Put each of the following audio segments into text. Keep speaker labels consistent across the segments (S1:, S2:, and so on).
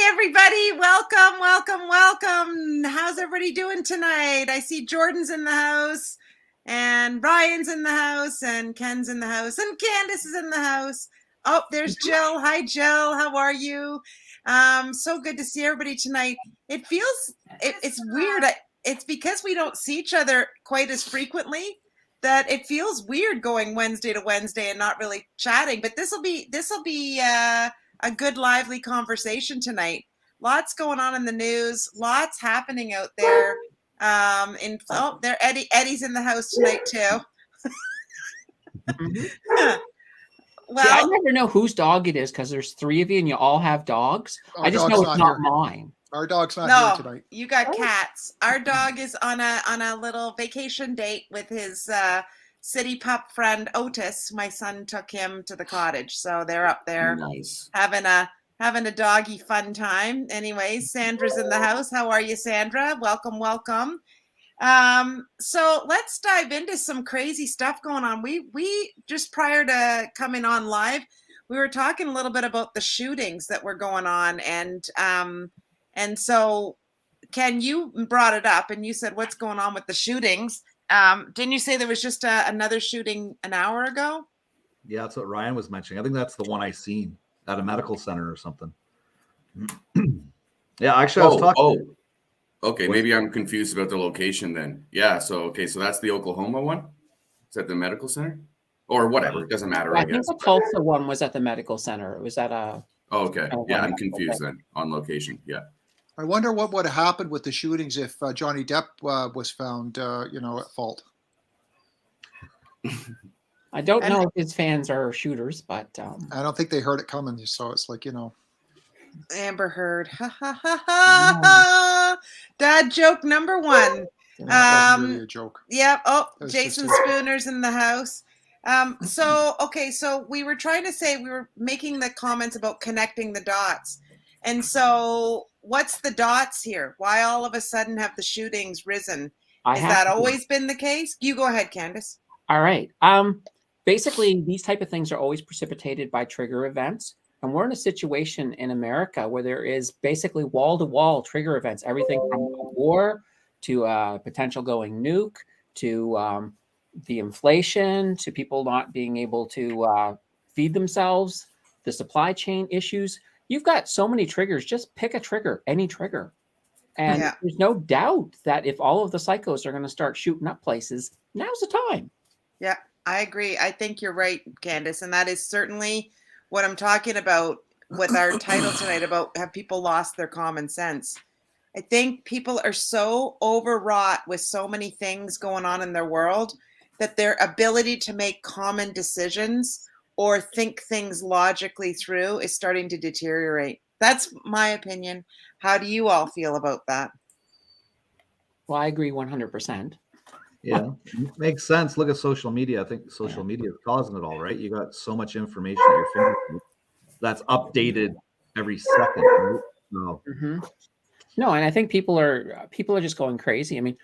S1: everybody. Welcome, welcome, welcome. How's everybody doing tonight? I see Jordan's in the house, and Brian's in the house, and Ken's in the house, and Candace is in the house. Oh, there's Jill. Hi, Jill. How are you? So good to see everybody tonight. It feels, it's weird. It's because we don't see each other quite as frequently that it feels weird going Wednesday to Wednesday and not really chatting. But this will be a good, lively conversation tonight. Lots going on in the news. Lots happening out there. Eddie's in the house tonight too.
S2: Well, see, I never know whose dog it is because there's three of you and you all have dogs. I just know it's not mine.
S3: Our dog's not here tonight.
S1: You got cats. Our dog is on a little vacation date with his city pup friend Otis. My son took him to the cottage, so they're up there having a doggy fun time. Anyways, Sandra's in the house. How are you, Sandra? Welcome, welcome. So let's dive into some crazy stuff going on. We just prior to coming on live, we were talking a little bit about the shootings that were going on, and so Ken, you brought it up and you said, what's going on with the shootings? Didn't you say there was just another shooting an hour ago?
S4: Yeah, that's what Ryan was mentioning. I think that's the one I seen at a medical center or something. Yeah, actually, I was talking.
S5: Okay, maybe I'm confused about the location then. Yeah, so that's the Oklahoma one? Is that the medical center? Or whatever, it doesn't matter, I guess.
S2: I think the Tulsa one was at the medical center. It was at a...
S5: Oh, okay. Yeah, I'm confused then on location. Yeah.
S3: I wonder what would have happened with the shootings if Johnny Depp was found, at fault.
S2: I don't know if his fans are shooters, but...
S3: I don't think they heard it coming, so it's like,
S1: Amber Heard. Ha, ha, ha, ha, ha. Dad joke number one.
S3: Really a joke.
S1: Yeah. Oh, Jason Spooner's in the house. So we were trying to say, we were making the comments about connecting the dots. And so what's the dots here? Why all of a sudden have the shootings risen? Has that always been the case? You go ahead, Candace.
S2: All right. Basically, these type of things are always precipitated by trigger events. And we're in a situation in America where there is basically wall-to-wall trigger events, everything from war to potential going nuke to the inflation to people not being able to feed themselves, the supply chain issues. You've got so many triggers. Just pick a trigger, any trigger. And there's no doubt that if all of the psychos are going to start shooting up places, now's the time.
S1: Yeah, I agree. I think you're right, Candace. And that is certainly what I'm talking about with our title tonight about have people lost their common sense. I think people are so overwrought with so many things going on in their world that their ability to make common decisions or think things logically through is starting to deteriorate. That's my opinion. How do you all feel about that?
S2: Well, I agree 100%.
S4: Yeah, makes sense. Look at social media. I think social media is causing it all, right? You got so much information at your fingertips that's updated every second. Right? So.
S2: No, and I think people are just going crazy. I mean,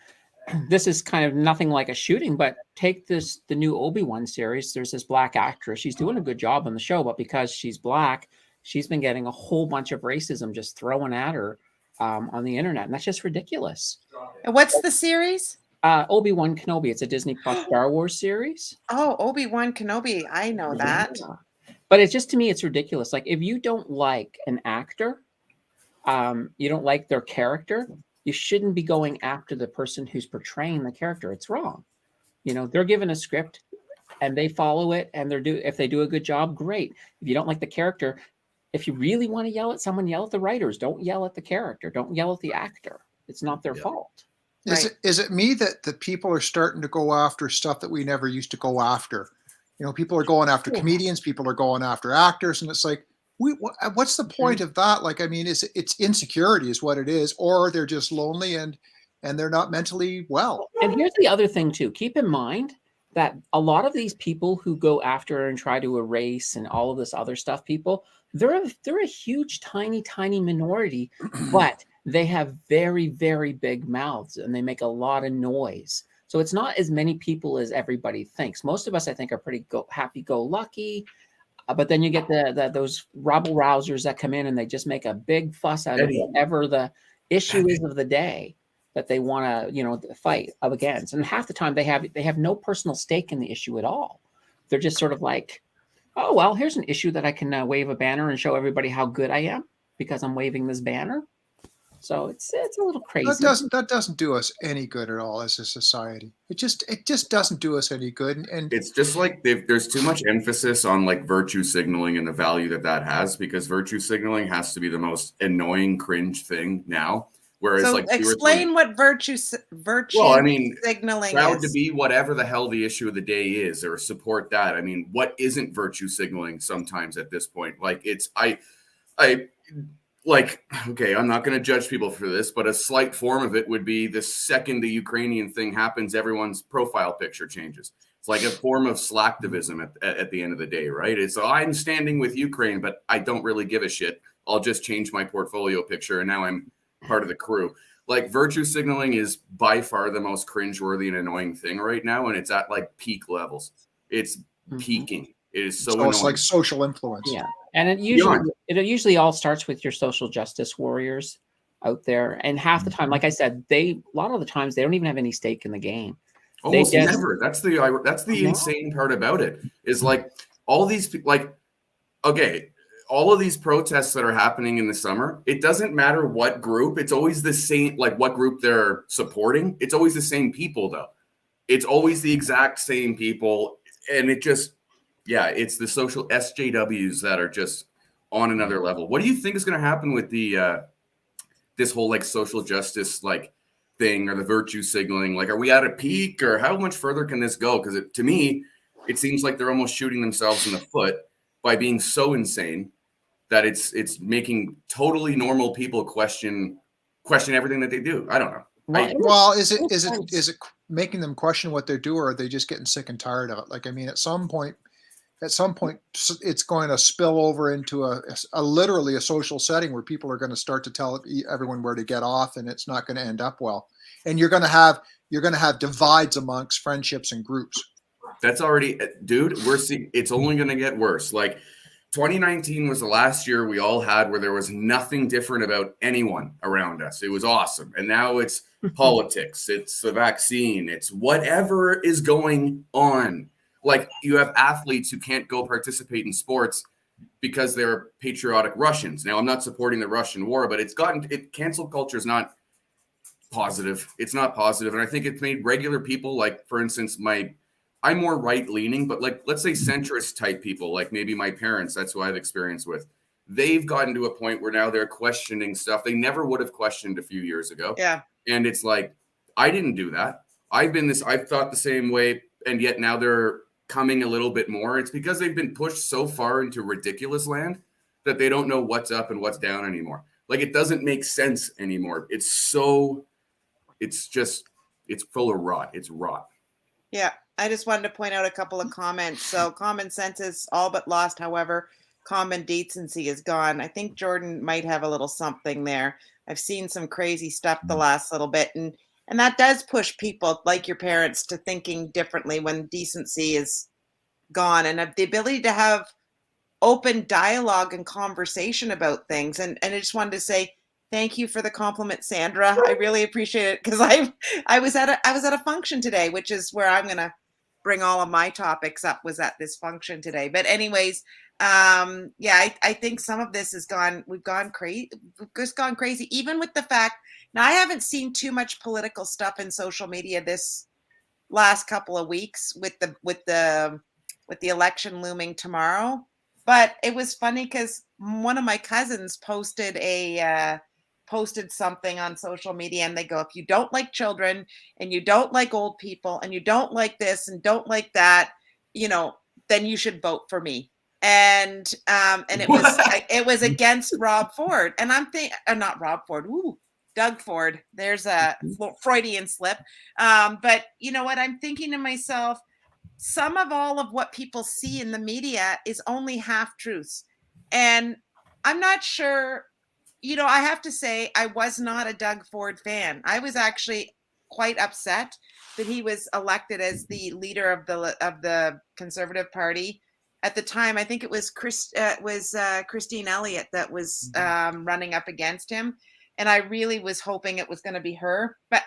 S2: this is kind of nothing like a shooting, but take the new Obi-Wan series. There's this black actress. She's doing a good job on the show, but because she's black, she's been getting a whole bunch of racism just thrown at her on the internet, and that's just ridiculous.
S1: And what's the series?
S2: Obi-Wan Kenobi. It's a Disney Plus Star Wars series.
S1: Oh, Obi-Wan Kenobi. I know that.
S2: But it's just, to me, it's ridiculous. Like, if you don't like an actor, you don't like their character, you shouldn't be going after the person who's portraying the character. It's wrong. They're given a script and they follow it, and if they do a good job, great. If you don't like the character, if you really want to yell at someone, yell at the writers. Don't yell at the character. Don't yell at the actor. It's not their fault.
S3: Is it me that the people are starting to go after stuff that we never used to go after? People are going after comedians, people are going after actors, and it's like, what's the point of that? Like, I mean, it's insecurity is what it is, or they're just lonely and they're not mentally well. And
S2: here's the other thing too. Keep in mind that a lot of these people who go after and try to erase and all of this other stuff, they're a huge, tiny minority, but they have very, very big mouths and they make a lot of noise. So it's not as many people as everybody thinks. Most of us, I think, are pretty happy-go-lucky. But then you get those rabble rousers that come in and they just make a big fuss out of whatever the issue is of the day that they want to, fight up against. And half the time they have no personal stake in the issue at all. They're just sort of like, oh, well, here's an issue that I can wave a banner and show everybody how good I am because I'm waving this banner. So it's a little crazy.
S3: That doesn't do us any good at all as a society. It just doesn't do us any good. And
S5: it's just like there's too much emphasis on like virtue signaling and the value that has, because virtue signaling has to be the most annoying, cringe thing now. Whereas,
S1: so
S5: like,
S1: explain what virtue
S5: well, I mean,
S1: signaling
S5: proud
S1: is.
S5: to be whatever the hell the issue of the day is, or support that. I mean, what isn't virtue signaling sometimes at this point? Like, it's I like, okay, I'm not going to judge people for this, but a slight form of it would be the second the Ukrainian thing happens, everyone's profile picture changes. It's like a form of slacktivism at the end of the day, right? It's I'm standing with Ukraine, but I don't really give a shit. I'll just change my portfolio picture, and now I'm part of the crew. Like, virtue signaling is by far the most cringeworthy and annoying thing right now, and it's at like peak levels. It's peaking. It is so annoying.
S3: It's like social influence.
S2: Yeah. And it usually all starts with your social justice warriors out there. And half the time, like I said, a lot of the times they don't even have any stake in the game.
S5: Almost never. That's the insane part about it, is like all these people, like, okay, all of these protests that are happening in the summer, it doesn't matter what group, it's always the same, like what group they're supporting. It's always the same people though. It's always the exact same people. And it just, yeah, it's the social SJWs that are just on another level. What do you think is going to happen with the this whole like social justice like thing, or the virtue signaling? Like, are we at a peak, or how much further can this go? Because to me, it seems like they're almost shooting themselves in the foot by being so insane that it's making totally normal people question everything that they do. I don't know.
S3: Well, is it making them question what they do, or are they just getting sick and tired of it? Like, I mean, at some point, it's going to spill over into a literally a social setting where people are going to start to tell everyone where to get off, and it's not going to end up well. And you're going to have divides amongst friendships and groups.
S5: That's already, dude. We're seeing it's only going to get worse. Like, 2019 was the last year we all had where there was nothing different about anyone around us. It was awesome. And now it's politics, it's the vaccine, it's whatever is going on. Like, you have athletes who can't go participate in sports because they're patriotic Russians. Now, I'm not supporting the Russian war, but cancel culture is not positive. It's not positive. And I think it's made regular people, like, for instance, I'm more right-leaning, but like, let's say centrist type people, like maybe my parents, that's who I've experienced with. They've gotten to a point where now they're questioning stuff they never would have questioned a few years ago.
S1: Yeah.
S5: And it's like, I didn't do that. I've thought the same way. And yet now they're coming a little bit more. It's because they've been pushed so far into ridiculous land that they don't know what's up and what's down anymore. Like, it doesn't make sense anymore. It's full of rot. It's rot.
S1: Yeah. I just wanted to point out a couple of comments. So, common sense is all but lost. However, common decency is gone. I think Jordan might have a little something there. I've seen some crazy stuff the last little bit, and that does push people like your parents to thinking differently when decency is gone, and the ability to have open dialogue and conversation about things. And I just wanted to say thank you for the compliment, Sandra. I really appreciate it, because I was at a function today, which is where I'm gonna bring all of my topics up, was at this function today. But anyways, I think some of this has gone, we've just gone crazy, even with the fact, now I haven't seen too much political stuff in social media this last couple of weeks with the election looming tomorrow. But it was funny because one of my cousins posted something on social media, and they go, if you don't like children and you don't like old people and you don't like this and don't like that, then you should vote for me. And it was against Rob Ford. And I'm thinking, not Rob Ford. Ooh, Doug Ford. There's a Freudian slip. But you know what? I'm thinking to myself, some of all of what people see in the media is only half truths. And I'm not sure, I have to say, I was not a Doug Ford fan. I was actually quite upset that he was elected as the leader of the Conservative Party. at the time, I think it was Christine Elliott that was running up against him. And I really was hoping it was going to be her, but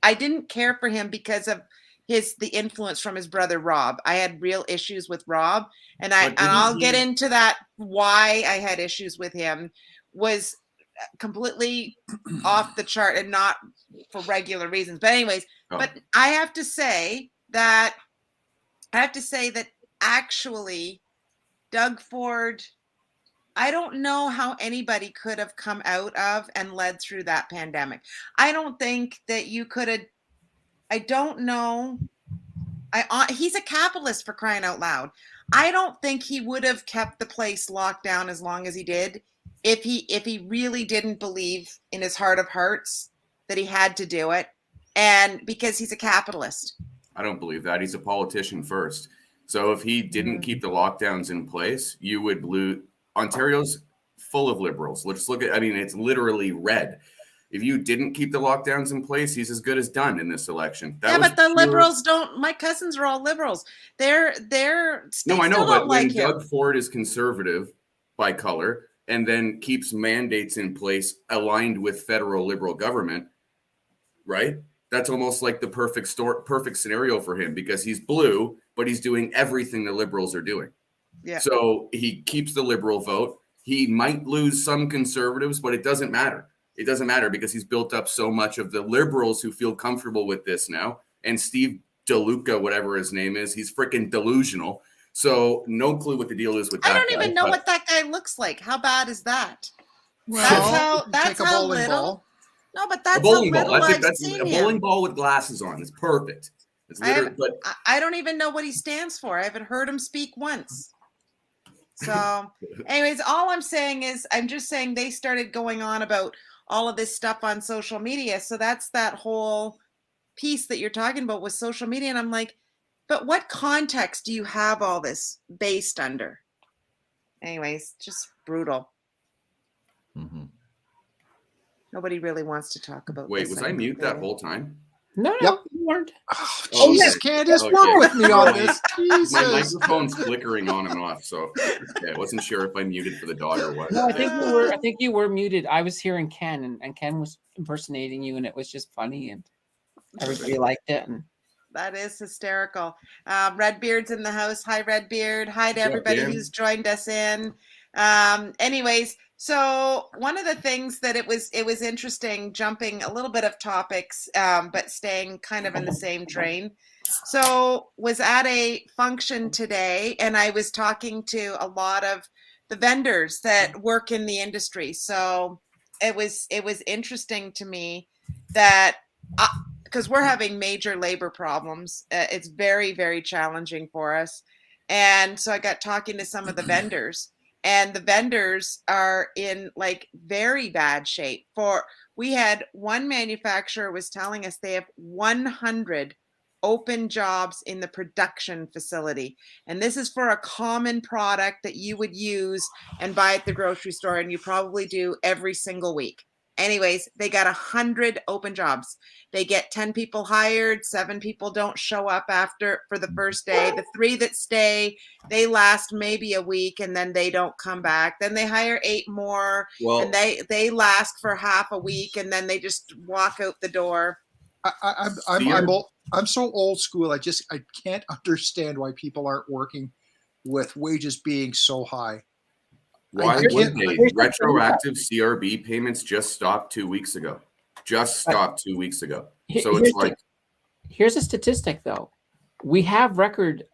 S1: I didn't care for him because of the influence from his brother Rob. I had real issues with Rob, and I'll get into that why I had issues with him was completely off the chart and not for regular reasons. But anyways, but I have to say that actually Doug Ford, I don't know how anybody could have come out of and led through that pandemic. I don't think that you could have. I don't know. He's a capitalist, for crying out loud. I don't think he would have kept the place locked down as long as he did if he really didn't believe in his heart of hearts that he had to do it, and because he's a capitalist.
S5: I don't believe that. He's a politician first. So if he didn't keep the lockdowns in place, you would lose. Ontario's full of liberals. Let's look at, I mean, it's literally red. If you didn't keep the lockdowns in place, he's as good as done in this election.
S1: But the liberals don't. My cousins are all liberals. They're
S5: no, I know, but when Doug Ford is conservative by color and then keeps mandates in place aligned with federal liberal government, right? That's almost like the perfect scenario for him because he's blue, but he's doing everything the liberals are doing.
S1: Yeah.
S5: So he keeps the liberal vote. He might lose some conservatives, but it doesn't matter. It doesn't matter because he's built up so much of the liberals who feel comfortable with this now. And Steve DeLuca, whatever his name is, he's freaking delusional. So no clue what the deal is with that.
S1: I don't even know what that guy looks like. How bad is that?
S3: Well,
S1: that's how little.
S3: Ball.
S1: No, but that's
S5: a bowling
S1: how little
S5: ball.
S1: I've
S5: That's
S1: seen
S5: a bowling ball with glasses on. It's perfect. It's literally, but
S1: I don't even know what he stands for. I haven't heard him speak once. So, anyways, all I'm saying is I'm just saying they started going on about all of this stuff on social media. So that's that whole piece that you're talking about with social media. And I'm like, but what context do you have all this based under? Anyways, just brutal.
S4: Mm-hmm.
S1: Nobody really wants to talk about
S5: wait,
S1: this.
S5: was I mute that whole time?
S2: No,
S3: Yep.
S2: you weren't.
S3: Oh, Jesus, Candace, work with me on this. Jesus.
S5: My microphone's flickering on and off, so I wasn't sure if I muted for the dog or what.
S2: No, I think you were muted. I was hearing Ken, and Ken was impersonating you, and it was just funny, and everybody liked it. And
S1: that is hysterical. Redbeard's in the house. Hi, Redbeard. Hi to everybody who's joined us in. Anyways, so one of the things that it was interesting, jumping a little bit of topics, but staying kind of in the same train. So was at a function today, and I was talking to a lot of the vendors that work in the industry. So it was interesting to me that because we're having major labor problems, it's very, very challenging for us. And so I got talking to some of the vendors. And the vendors are in like very bad shape. We had one manufacturer was telling us they have 100 open jobs in the production facility. And this is for a common product that you would use and buy at the grocery store, and you probably do every single week. Anyways, they got 100 open jobs. They get 10 people hired, 7 people don't show up for the first day. The 3 that stay, they last maybe a week and then they don't come back. Then they hire 8 more and they last for half a week and then they just walk out the door.
S3: I'm so old school. I can't understand why people aren't working with wages being so high.
S5: Why would they? Retroactive CRB payments just stopped 2 weeks ago. So it's like,
S2: here's a statistic though. We have record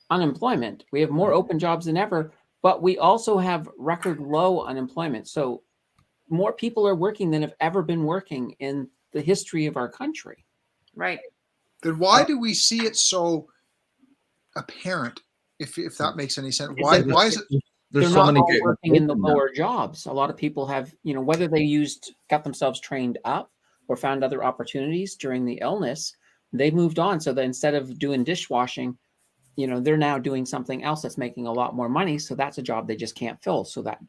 S2: unemployment. We have more open jobs than ever, but we also have record low unemployment. So more people are working than have ever been working in the history of our country.
S1: Right.
S3: Then why do we see it so apparent? If that makes any sense, why is it?
S2: They're not all working in the lower jobs. A lot of people have, whether they got themselves trained up or found other opportunities during the illness, they moved on. So that instead of doing dishwashing, they're now doing something else that's making a lot more money. So that's a job they just can't fill. So that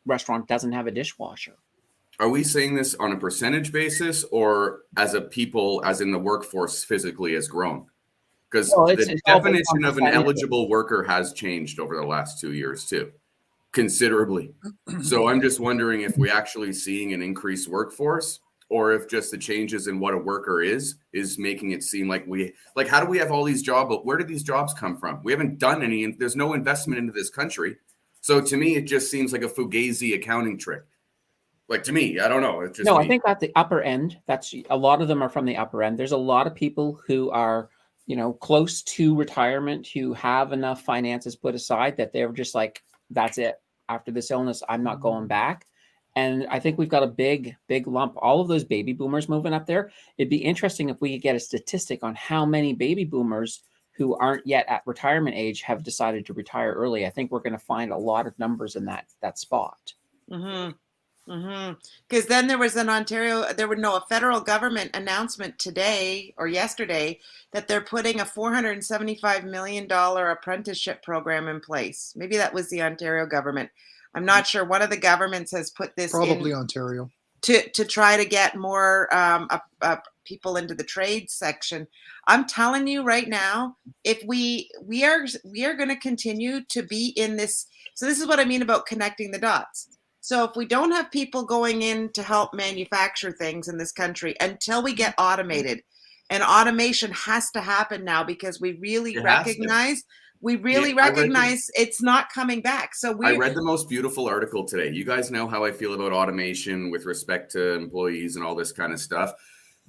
S2: restaurant doesn't have a dishwasher.
S5: Are we saying this on a percentage basis or as a people, as in the workforce physically has grown? because
S2: Well,
S5: the
S2: it's all based on
S5: definition of an
S2: percentages.
S5: eligible worker has changed over the last 2 years too, considerably. So I'm just wondering if we actually seeing an increased workforce, or if just the changes in what a worker is making it seem like how do we have all these jobs, but where did these jobs come from? We haven't done any, and there's no investment into this country. So to me, it just seems like a fugazi accounting trick. Like, to me, I don't know. It's just
S2: No,
S5: me.
S2: I think at the upper end, that's a lot of them are from the upper end. There's a lot of people who are, close to retirement, who have enough finances put aside that they're just like, that's it. After this illness, I'm not going back. And I think we've got a big, big lump. All of those baby boomers moving up there. It'd be interesting if we could get a statistic on how many baby boomers who aren't yet at retirement age have decided to retire early. I think we're going to find a lot of numbers in that spot.
S1: Because then there was a federal government announcement today or yesterday that they're putting a $475 million apprenticeship program in place. Maybe that was the Ontario government. I'm not sure. One of the governments has put this
S3: Probably
S1: in
S3: Ontario.
S1: to try to get more people into the trade section. I'm telling you right now, if we are going to continue to be in this. So this is what I mean about connecting the dots. So if we don't have people going in to help manufacture things in this country until we get automated, and automation has to happen now because we really recognize it's not coming back. So
S5: I read the most beautiful article today. You guys know how I feel about automation with respect to employees and all this kind of stuff.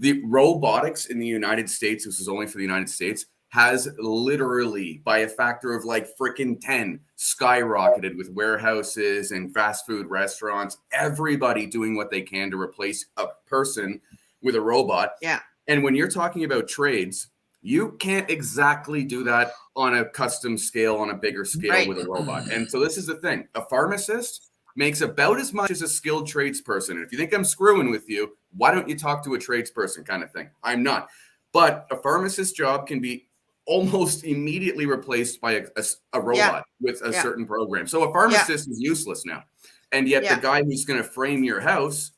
S5: The robotics in the United States, this is only for the United States, has literally by a factor of like freaking 10 skyrocketed with warehouses and fast food restaurants, everybody doing what they can to replace a person with a robot.
S1: Yeah.
S5: And when you're talking about trades, you can't exactly do that on a custom scale, on a bigger scale with a robot. And so this is the thing. A pharmacist makes about as much as a skilled tradesperson. And if you think I'm screwing with you, why don't you talk to a tradesperson kind of thing? I'm not. But a pharmacist job can be almost immediately replaced by a robot with a certain program. So a pharmacist is useless now. And yet the guy who's going to frame your house,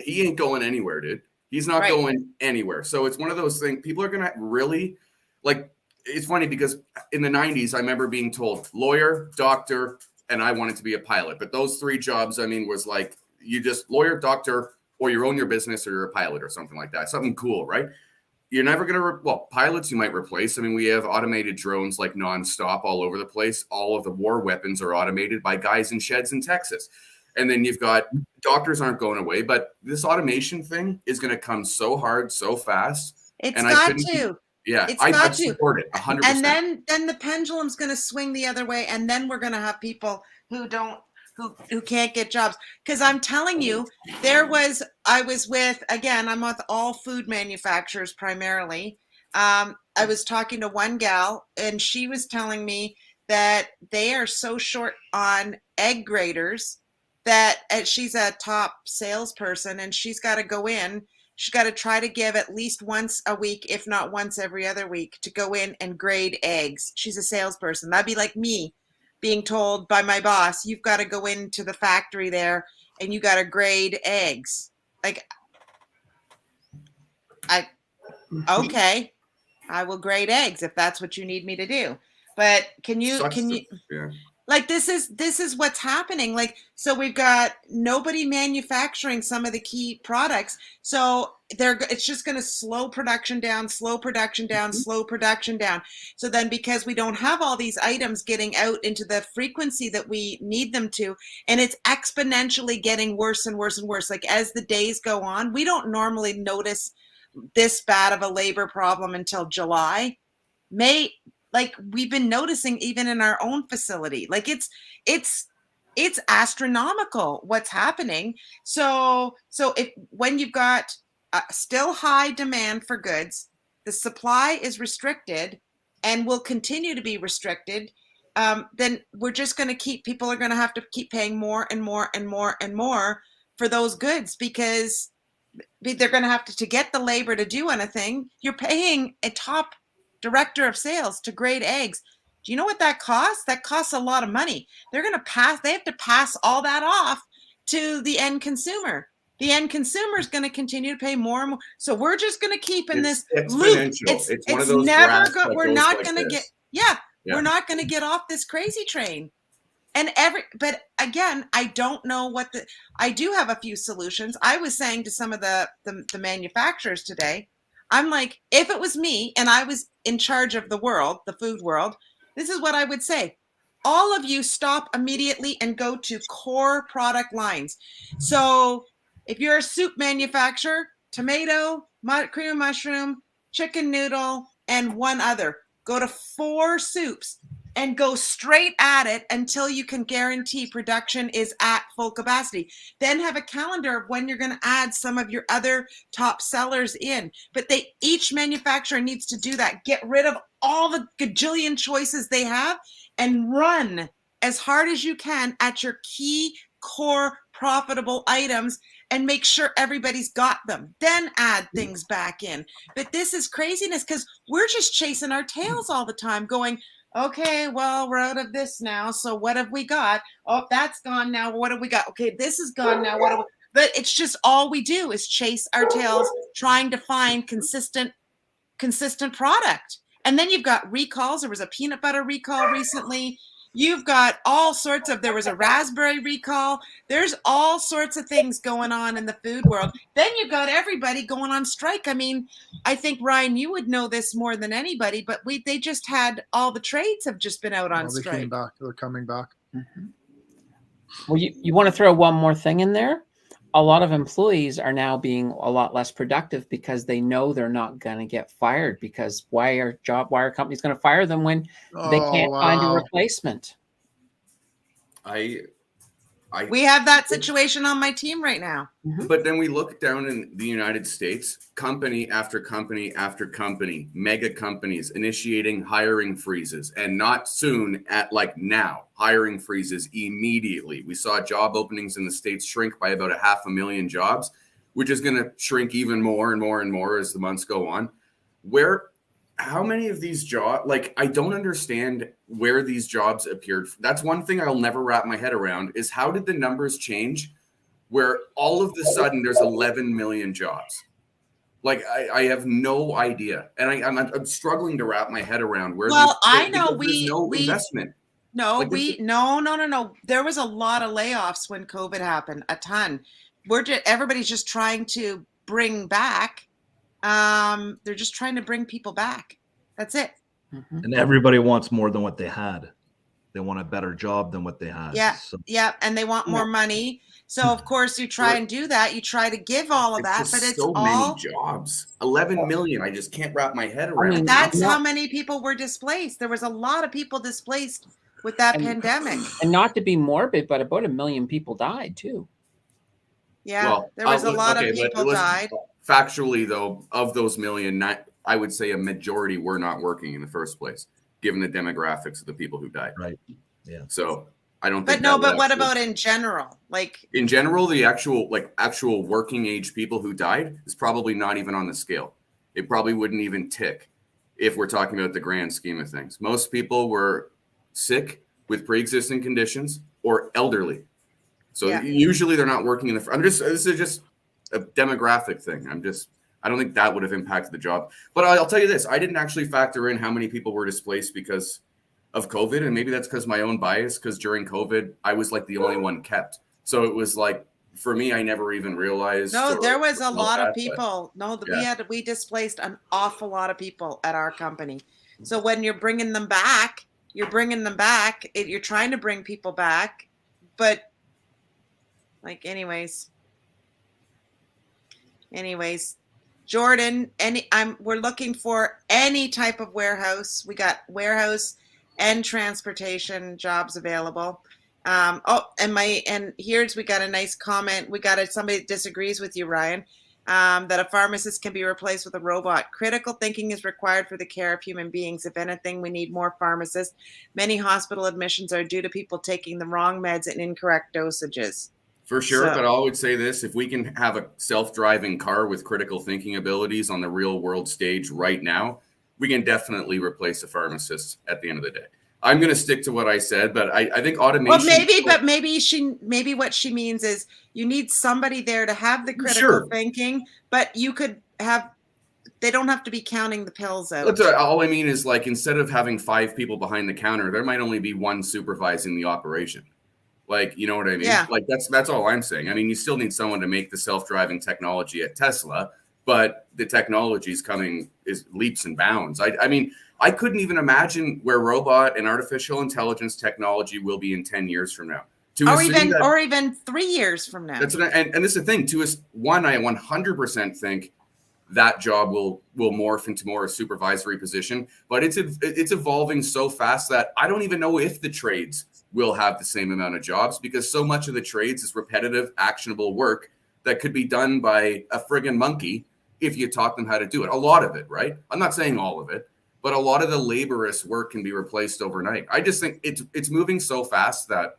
S5: he ain't going anywhere, dude. He's not going anywhere. So it's one of those things. People are going to really, like, it's funny because in the 90s, I remember being told lawyer, doctor, and I wanted to be a pilot. But those three jobs, I mean, was like, you just lawyer, doctor, or you own your business or you're a pilot or something like that. Something cool, right? You're never going to, pilots you might replace. I mean, we have automated drones like nonstop all over the place. All of the war weapons are automated by guys in sheds in Texas. And then you've got doctors aren't going away, but this automation thing is going to come so hard, so fast.
S1: It's got to.
S5: I support it 100%.
S1: And then the pendulum's going to swing the other way, and then we're going to have people who can't get jobs. Because I'm telling you, I'm with all food manufacturers primarily. I was talking to one gal, and she was telling me that they are so short on egg graders that she's a top salesperson, and she's got to go in. She's got to try to give at least once a week, if not once every other week, to go in and grade eggs. She's a salesperson. That'd be like me being told by my boss, you've got to go into the factory there and you got to grade eggs. Like, okay, I will grade eggs if that's what you need me to do. But can you like, this is what's happening. Like, so we've got nobody manufacturing some of the key products. So it's just going to slow production down. So then because we don't have all these items getting out into the frequency that we need them to, and it's exponentially getting worse and worse and worse. Like, as the days go on, we don't normally notice this bad of a labor problem until July. Like, we've been noticing even in our own facility, like it's astronomical what's happening. So when you've got still high demand for goods, the supply is restricted and will continue to be restricted, then we're just going to people are going to have to keep paying more and more and more and more for those goods, because they're going to have to get the labor to do anything. You're paying a top director of sales to grade eggs. Do you know what that costs? That costs a lot of money. They have to pass all that off to the end consumer. the end consumer is going to continue to pay more and more. So we're just going to keep in
S5: It's
S1: this loop.
S5: exponential. It's one of those
S1: never
S5: graphs
S1: go,
S5: that
S1: we're
S5: goes
S1: not
S5: like
S1: going to get,
S5: this.
S1: yeah,
S5: Yeah.
S1: we're not going to get off this crazy train. And but again, I don't know I do have a few solutions. I was saying to some of the manufacturers today, I'm like, if it was me and I was in charge of the world, the food world, this is what I would say. All of you stop immediately and go to core product lines. So if you're a soup manufacturer, tomato, cream of mushroom, chicken noodle, and one other, go to 4 soups and go straight at it until you can guarantee production is at full capacity. Then have a calendar of when you're going to add some of your other top sellers in. But each manufacturer needs to do that. Get rid of all the gajillion choices they have and run as hard as you can at your key core profitable items and make sure everybody's got them. Then add things back in. But this is craziness because we're just chasing our tails all the time going, okay, well, we're out of this now. So what have we got? Oh, that's gone now. What have we got? Okay, this is gone now. What have we? But it's just all we do is chase our tails, trying to find consistent product. And then you've got recalls. There was a peanut butter recall recently. You've got all sorts of, there was a raspberry recall. There's all sorts of things going on in the food world. Then you've got everybody going on strike. I mean, I think, Ryan, you would know this more than anybody, but they just had, all the trades have just been out on strike.
S3: They came back. They're coming back.
S2: Mm-hmm. Well, you want to throw one more thing in there? A lot of employees are now being a lot less productive because they know they're not going to get fired, because why are companies going to fire them when they can't find a replacement?
S1: We have that situation on my team right now.
S5: But then we look down in the United States, company after company after company, mega companies initiating hiring freezes, and not soon, at like now, hiring freezes immediately. We saw job openings in the States shrink by about 500,000 jobs, which is going to shrink even more and more and more as the months go on. How many of these jobs, like, I don't understand where these jobs appeared. That's one thing I'll never wrap my head around, is how did the numbers change where all of a sudden there's 11 million jobs? Like, I have no idea. And I'm struggling to wrap my head around where
S1: I know
S5: there's no investment.
S1: No, no. There was a lot of layoffs when COVID happened, a ton. Everybody's just trying to bring back. They're just trying to bring people back. That's it.
S2: Mm-hmm.
S4: And everybody wants more than what they had. They want a better job than what they had.
S1: Yeah. And they want more money. So of course you try and do that. You try to give all of that, but it's
S5: so many jobs. 11 million. I just can't wrap my head around.
S1: That's how many people were displaced. There was a lot of people displaced with that pandemic.
S2: And not to be morbid, but about 1 million people died too.
S1: Yeah, there was a lot of people died.
S5: Factually, though, of those million, I would say a majority were not working in the first place, given the demographics of the people who died.
S4: Right. Yeah.
S5: So I don't think.
S1: But what about in general? Like
S5: in general, the actual working age people who died is probably not even on the scale. It probably wouldn't even tick if we're talking about the grand scheme of things. Most people were sick with pre-existing conditions or elderly. So usually they're not working in the. This is just a demographic thing. I don't think that would have impacted the job. But I'll tell you this, I didn't actually factor in how many people were displaced because of COVID. And maybe that's because my own bias, because during COVID, I was like the only one kept. So it was like, for me, I never even realized.
S1: No, there was a lot of people. We displaced an awful lot of people at our company. So when you're bringing them back, you're trying to bring people back. But anyways, Jordan, we're looking for any type of warehouse. We got warehouse and transportation jobs available. And we got a nice comment. We got somebody that disagrees with you, Ryan, that a pharmacist can be replaced with a robot. Critical thinking is required for the care of human beings. If anything, we need more pharmacists. Many hospital admissions are due to people taking the wrong meds and incorrect dosages.
S5: For sure, but I would say this, if we can have a self-driving car with critical thinking abilities on the real world stage right now, we can definitely replace a pharmacist at the end of the day. I'm going to stick to what I said, but I think automation.
S1: Well, maybe what she means is you need somebody there to have the critical thinking, but you could have. They don't have to be counting the pills out.
S5: All I mean is, like, instead of having 5 people behind the counter, there might only be 1 supervising the operation. Like, you know what I mean?
S1: Yeah.
S5: Like, that's all I'm saying. I mean, you still need someone to make the self-driving technology at Tesla, but the technology is coming is leaps and bounds. I mean, I couldn't even imagine where robot and artificial intelligence technology will be in 10 years from now.
S1: Or even 3 years from now.
S5: That's and this is the thing. I 100% think that job will morph into more a supervisory position, but it's evolving so fast that I don't even know if the trades will have the same amount of jobs, because so much of the trades is repetitive, actionable work that could be done by a friggin' monkey if you taught them how to do it. A lot of it, right? I'm not saying all of it, but a lot of the laborious work can be replaced overnight. I just think it's moving so fast that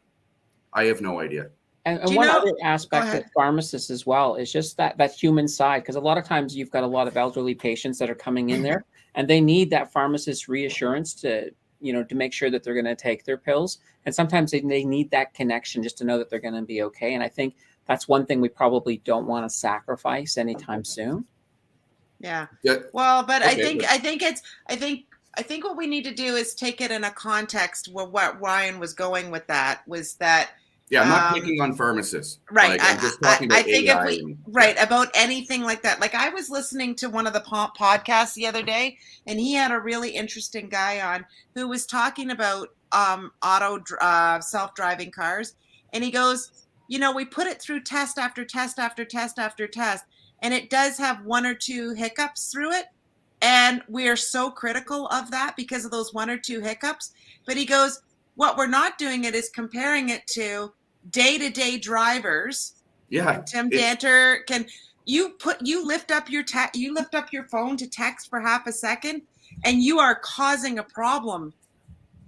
S5: I have no idea.
S2: And one other aspect of pharmacists as well is just that human side, because a lot of times you've got a lot of elderly patients that are coming in there, and they need that pharmacist reassurance to make sure that they're going to take their pills. And sometimes they need that connection just to know that they're going to be okay. And I think that's one thing we probably don't want to sacrifice anytime soon.
S1: Yeah. Well, but okay, I think what we need to do is take it in a context where what Ryan was going with that was that.
S5: Yeah, I'm not picking on pharmacists.
S1: Right.
S5: Like, I'm just talking about AI
S1: about anything like that. Like, I was listening to one of the podcasts the other day, and he had a really interesting guy on who was talking about self-driving cars. And he goes, we put it through test after test after test after test, and it does have 1 or 2 hiccups through it. And we are so critical of that because of those 1 or 2 hiccups. But he goes, what we're not doing is comparing it to day-to-day drivers.
S5: Yeah.
S1: Tim Danter, you lift up your phone to text for half a second, and you are causing a problem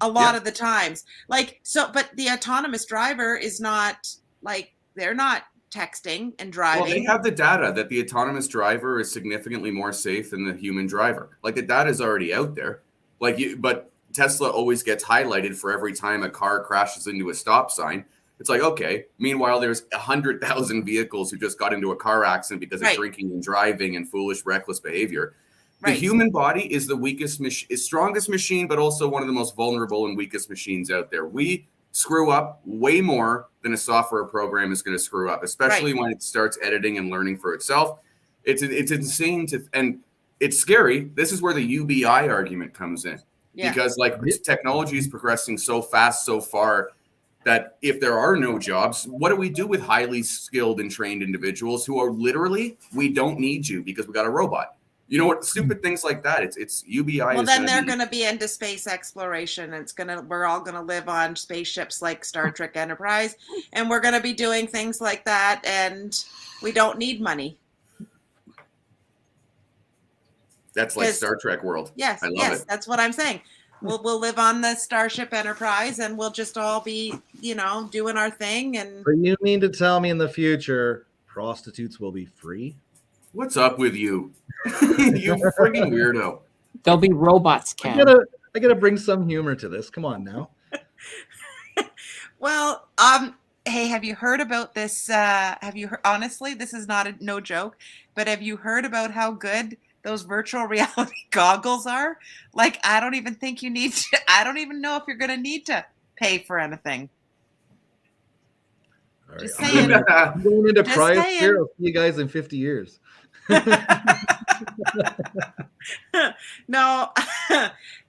S1: a lot of the times. Like, so, but the autonomous driver is not, like, they're not texting and driving.
S5: Well, they have the data that the autonomous driver is significantly more safe than the human driver. Like, the data is already out there. But Tesla always gets highlighted for every time a car crashes into a stop sign. It's like, okay. Meanwhile, there's 100,000 vehicles who just got into a car accident because of drinking and driving and foolish, reckless behavior. The human body is the strongest machine, but also one of the most vulnerable and weakest machines out there. We screw up way more than a software program is going to screw up, especially when it starts editing and learning for itself. It's insane and it's scary. This is where the UBI argument comes in. Yeah. Because technology is progressing so fast, so far, that if there are no jobs, what do we do with highly skilled and trained individuals who are literally, we don't need you because we got a robot? You know what? Stupid things like that. It's UBI.
S1: Well, then they're going to be into space exploration. We're all going to live on spaceships like Star Trek Enterprise, and we're going to be doing things like that, and we don't need money.
S5: That's like Star Trek world.
S1: Yes, it. That's what I'm saying. We'll live on the Starship Enterprise, and we'll just all be, doing our thing. And
S4: but you mean to tell me in the future prostitutes will be free?
S5: What's up with you? You friggin' weirdo.
S2: There'll be robots, Ken.
S4: I gotta bring some humor to this. Come on now.
S1: Well, hey, have you heard about this? Have you heard, honestly, this is not no joke, but have you heard about how good those virtual reality goggles are? Like, I don't even think you need to, I don't even know if you're going to need to pay for anything.
S4: All right.
S1: Just saying.
S4: I'm going into cryosphere. I'll see you guys in 50 years.
S1: No,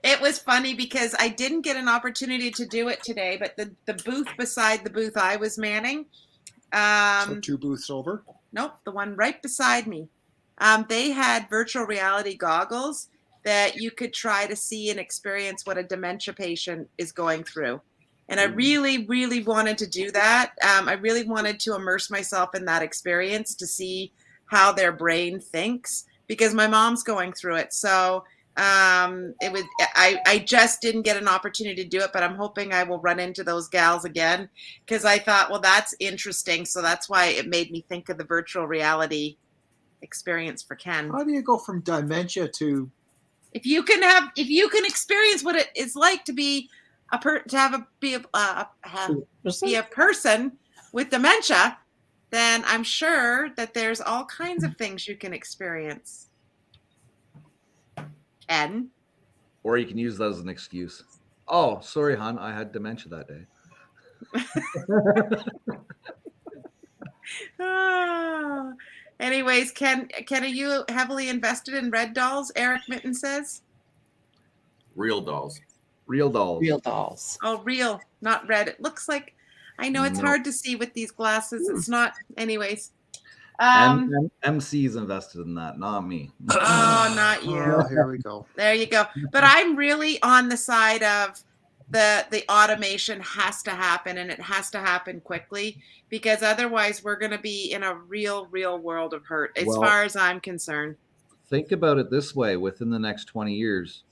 S1: it was funny because I didn't get an opportunity to do it today, but the booth beside the booth I was manning.
S3: So 2 booths over?
S1: Nope, the one right beside me. They had virtual reality goggles that you could try to see and experience what a dementia patient is going through. And I really, really wanted to do that. I really wanted to immerse myself in that experience to see how their brain thinks, because my mom's going through it. So I just didn't get an opportunity to do it, but I'm hoping I will run into those gals again, because I thought, well, that's interesting. So that's why it made me think of the virtual reality experience for Ken.
S3: How do you go from dementia to?
S1: If you can experience what it is like to be be a person with dementia, then I'm sure that there's all kinds of things you can experience. And
S4: Or you can use that as an excuse. Oh, sorry, hon, I had dementia that day.
S1: Anyways, Ken, are you heavily invested in red dolls? Eric Mitten says.
S5: Real dolls.
S4: Real dolls.
S2: Real dolls.
S1: Oh, real, not red. It looks like. I know it's hard to see with these glasses. It's not. Anyways.
S4: MC's invested in that, not me.
S1: Oh, not you.
S3: Oh, here we go.
S1: There you go. But I'm really on the side of the automation has to happen, and it has to happen quickly, because otherwise we're going to be in a real world of hurt as far as I'm concerned.
S4: Think about it this way: within the next 20 years,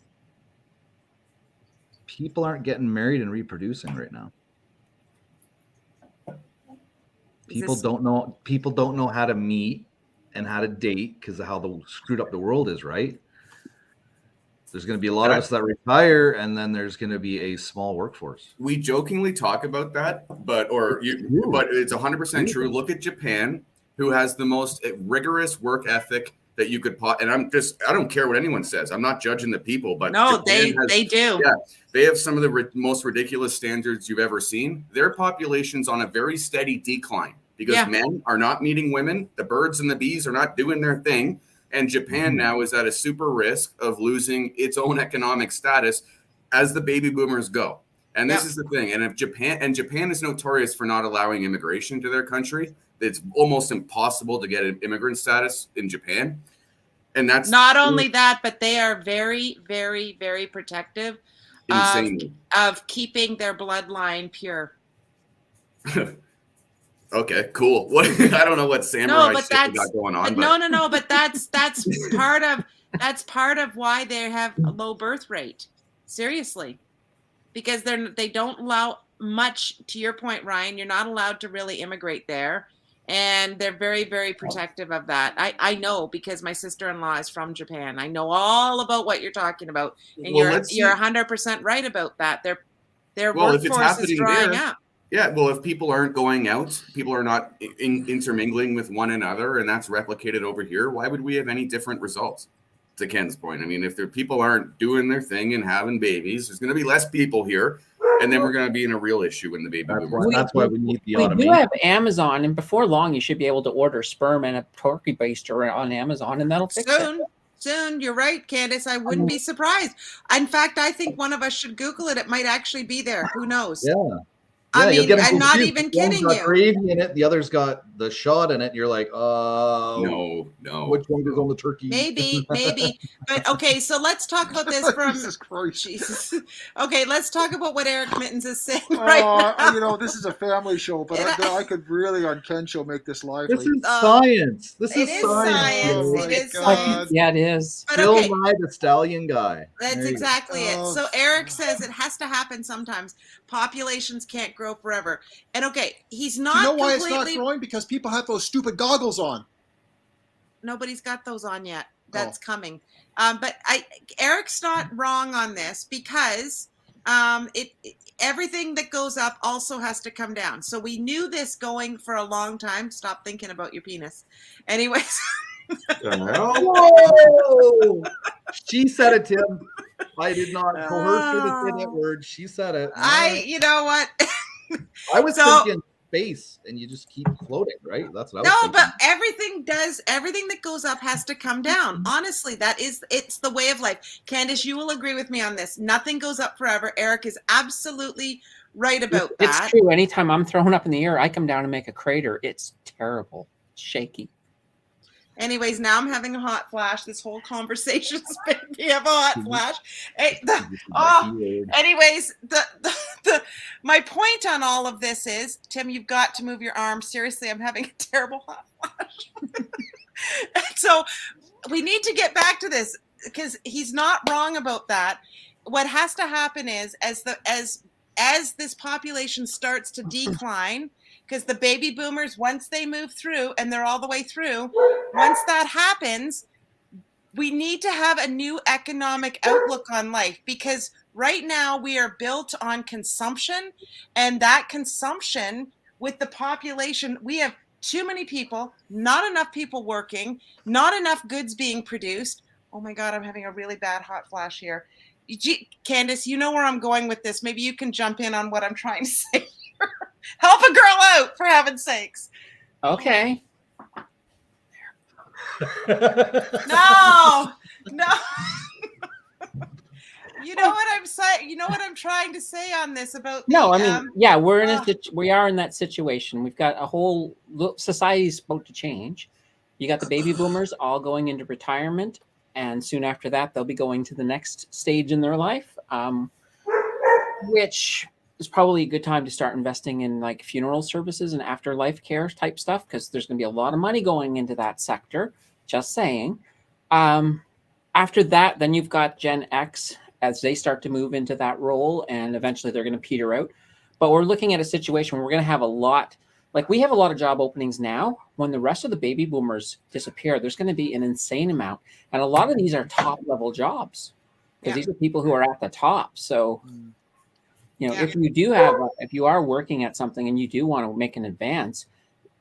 S4: people aren't getting married and reproducing right now. People don't know how to meet and how to date because of how screwed up the world is, right? There's going to be a lot of us that retire, and then there's going to be a small workforce.
S5: We jokingly talk about that, but it's 100% true. Look at Japan, who has the most rigorous work ethic that you could and I don't care what anyone says. I'm not judging the people, but
S1: no, they do.
S5: Yeah, they have some of the most ridiculous standards you've ever seen. Their population's on a very steady decline because men are not meeting women. The birds and the bees are not doing their thing. And Japan now is at a super risk of losing its own economic status as the baby boomers go. And this is the thing. And Japan is notorious for not allowing immigration to their country. It's almost impossible to get an immigrant status in Japan. And that's
S1: not only that, but they are very, very, very protective of keeping their bloodline pure.
S5: Okay, cool. I don't know what samurai shit we got going on.
S1: But that's part of why they have a low birth rate. Seriously. Because they don't allow much, to your point, Ryan, you're not allowed to really immigrate there. And they're very, very protective of that. I know because my sister-in-law is from Japan. I know all about what you're talking about. And you're 100% right about that. Their workforce is drying up.
S5: Yeah, well, if people aren't going out, people are not intermingling with one another, and that's replicated over here, why would we have any different results? To Ken's point, I mean, if people aren't doing their thing and having babies, there's going to be less people here, and then we're going to be in a real issue in the baby boomers.
S4: That's why we need the automation.
S2: We do have Amazon, and before long, you should be able to order sperm and a turkey baster on Amazon, and that'll fix it.
S1: Soon, you're right, Candace. I wouldn't be surprised. In fact, I think one of us should Google it. It might actually be there. Who knows?
S4: Yeah.
S1: I mean, I'm not even kidding you.
S4: Gravy in it, the other's got the shot in it. You're like,
S5: no.
S4: Which one goes on the turkey?
S1: Maybe. But okay, so let's talk about this from
S3: Jesus Christ.
S1: Jesus. Okay, let's talk about what Eric Mittens is saying right now.
S3: This is a family show, but I could really on Ken's show make this lively.
S4: This is science. This is science.
S1: It is science.
S2: Yeah, it is.
S4: Bill Nye, the Stallion guy.
S1: That's exactly it. So Eric says it has to happen sometimes. Populations can't grow forever. And he's not.
S3: You know why it's not growing? Because people have those stupid goggles on.
S1: Nobody's got those on yet. That's coming. But Eric's not wrong on this because everything that goes up also has to come down. So we knew this going for a long time. Stop thinking about your penis. Anyways.
S4: Whoa! She said it, Tim. I did not coerce her to say that word. She said it.
S1: You know what?
S4: I was thinking space, and you just keep floating, right? That's what I was thinking.
S1: But everything that goes up has to come down. Honestly, it's the way of life. Candace, you will agree with me on this. Nothing goes up forever. Eric is absolutely right about that.
S2: It's true. Anytime I'm thrown up in the air, I come down and make a crater. It's terrible. It's shaky.
S1: Anyways, now I'm having a hot flash. This whole conversation's made me have a hot flash. Anyways, my point on all of this is, Tim, you've got to move your arm. Seriously, I'm having a terrible hot flash. So we need to get back to this because he's not wrong about that. What has to happen is as this population starts to decline, because the baby boomers, once they move through and they're all the way through, once that happens, we need to have a new economic outlook on life, because right now we are built on consumption, and that consumption with the population, we have too many people, not enough people working, not enough goods being produced. Oh my God, I'm having a really bad hot flash here. Candace, you know where I'm going with this. Maybe you can jump in on what I'm trying to say. Help a girl out, for heaven's sakes.
S2: Okay.
S1: No. You know what I'm saying? You know what I'm trying to say on this about the,
S2: No, I mean, yeah, we are in that situation. We've got a whole society's about to change. You got the baby boomers all going into retirement, and soon after that, they'll be going to the next stage in their life, which is probably a good time to start investing in like funeral services and afterlife care type stuff, because there's going to be a lot of money going into that sector. Just saying. After that, then you've got Gen X as they start to move into that role, and eventually they're going to peter out. But we're looking at a situation where we're going to have a lot, like we have a lot of job openings now. When the rest of the baby boomers disappear, there's going to be an insane amount. And a lot of these are top level jobs, because these are people who are at the top. So, if you are working at something and you do want to make an advance,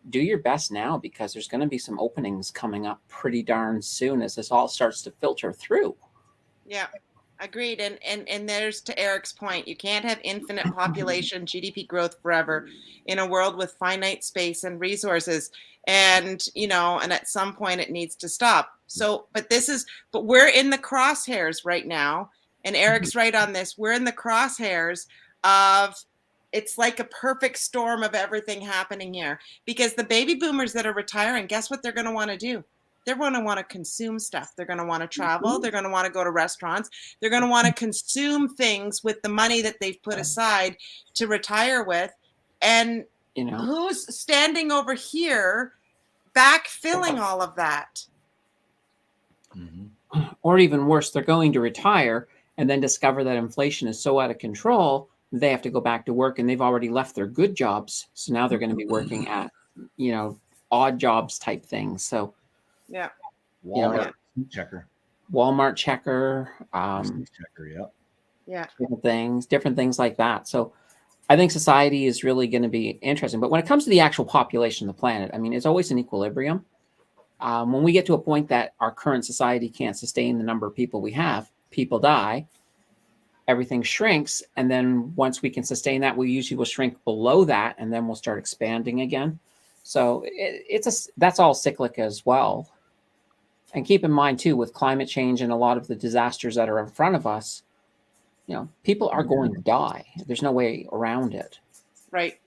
S2: do your best now, because there's going to be some openings coming up pretty darn soon as this all starts to filter through.
S1: Yeah. Agreed. And there's, to Eric's point, you can't have infinite population GDP growth forever in a world with finite space and resources. And, and at some point it needs to stop. So, but we're in the crosshairs right now. And Eric's right on this. We're in the crosshairs of, it's like a perfect storm of everything happening here, because the baby boomers that are retiring, guess what they're going to want to do? They're going to want to consume stuff. They're going to want to travel. They're going to want to go to restaurants. They're going to want to consume things with the money that they've put aside to retire with. And who's standing over here backfilling all of that?
S2: Mm-hmm. Or even worse, they're going to retire and then discover that inflation is so out of control, they have to go back to work, and they've already left their good jobs. So now they're going to be working at, odd jobs type things. So,
S1: yeah.
S2: Walmart checker,
S4: yeah.
S2: different things like that. So I think society is really going to be interesting. But when it comes to the actual population of the planet, I mean, it's always an equilibrium. When we get to a point that our current society can't sustain the number of people we have, people die, everything shrinks. And then once we can sustain that, we usually will shrink below that, and then we'll start expanding again. So that's all cyclic as well. And keep in mind too, with climate change and a lot of the disasters that are in front of us, people are going to die. There's no way around it.
S1: Right.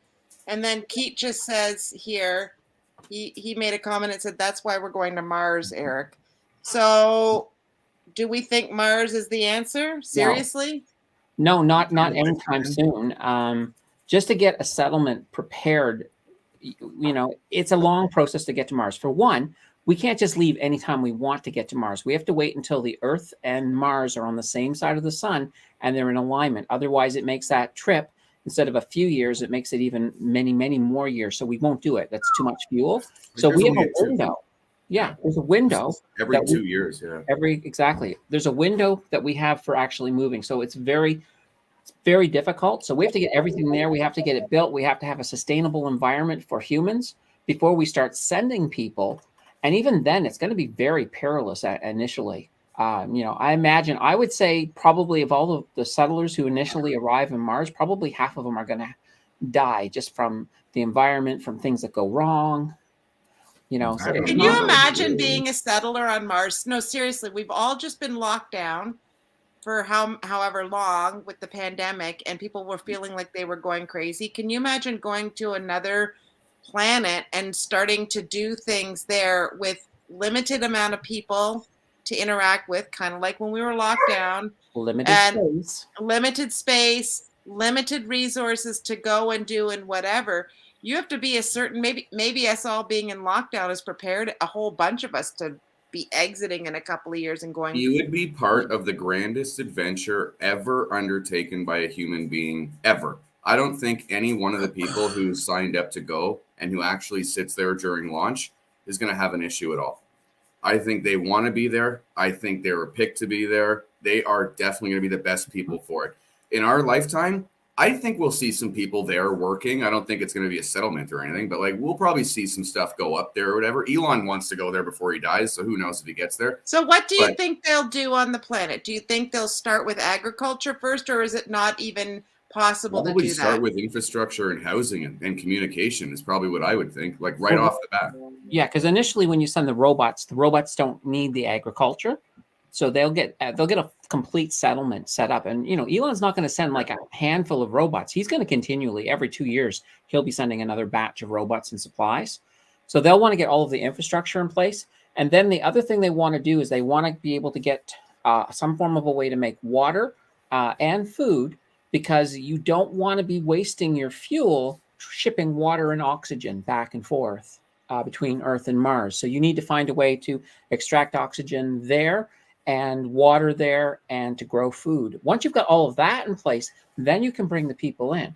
S1: And then Keith just says here, he made a comment and said, that's why we're going to Mars, Eric. So do we think Mars is the answer? Seriously?
S2: No, not anytime soon. Just to get a settlement prepared, it's a long process to get to Mars. For one, we can't just leave anytime we want to get to Mars. We have to wait until the Earth and Mars are on the same side of the sun and they're in alignment. Otherwise, it makes that trip, instead of a few years, it makes it even many, many more years. So we won't do it. That's too much fuel. So we have a window. Yeah, there's a window.
S5: Every 2 years, yeah.
S2: Exactly. There's a window that we have for actually moving. So it's very difficult. So we have to get everything there. We have to get it built. We have to have a sustainable environment for humans before we start sending people. And even then, it's going to be very perilous initially. I would say probably of all of the settlers who initially arrive in Mars, probably half of them are going to die just from the environment, from things that go wrong. So
S1: can you imagine being a settler on Mars? No, seriously, we've all just been locked down for however long with the pandemic, and people were feeling like they were going crazy. Can you imagine going to another planet and starting to do things there with limited amount of people to interact with, kind of like when we were locked down, limited space, limited resources to go and do and whatever? You have to be a certain, maybe us all being in lockdown has prepared a whole bunch of us to be exiting in a couple of years and going.
S5: You would be part of the grandest adventure ever undertaken by a human being ever. I don't think any one of the people who signed up to go and who actually sits there during launch is going to have an issue at all. I think they want to be there. I think they were picked to be there. They are definitely going to be the best people for it. In our lifetime, I think we'll see some people there working. I don't think it's going to be a settlement or anything, but like we'll probably see some stuff go up there or whatever. Elon wants to go there before he dies, so who knows if he gets there.
S1: So what do you think they'll do on the planet? Do you think they'll start with agriculture first, or is it not even possible to do that?
S5: Start with infrastructure and housing and communication is probably what I would think, like right off the bat.
S2: Yeah, because initially when you send the robots don't need the agriculture. So they'll get a complete settlement set up. And, you know, Elon's not going to send like a handful of robots. He's going to continually, every 2 years, he'll be sending another batch of robots and supplies. So they'll want to get all of the infrastructure in place. And then the other thing they want to do is they want to be able to get some form of a way to make water and food, because you don't want to be wasting your fuel shipping water and oxygen back and forth between Earth and Mars. So you need to find a way to extract oxygen there and water there and to grow food. Once you've got all of that in place, then you can bring the people in.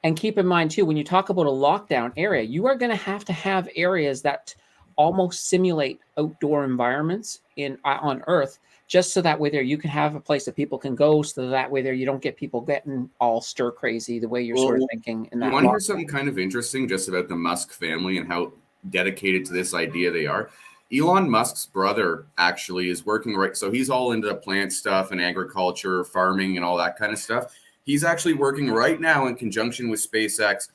S2: And keep in mind too, when you talk about a lockdown area, you are going to have areas that almost simulate outdoor environments on Earth, just so that way there you can have a place that people can go, so that way there you don't get people getting all stir crazy the way you're sort of thinking in that.
S5: You want to hear something kind of interesting just about the Musk family and how dedicated to this idea they are? Elon Musk's brother actually is working so he's all into plant stuff and agriculture, farming, and all that kind of stuff. He's actually working right now in conjunction with SpaceX,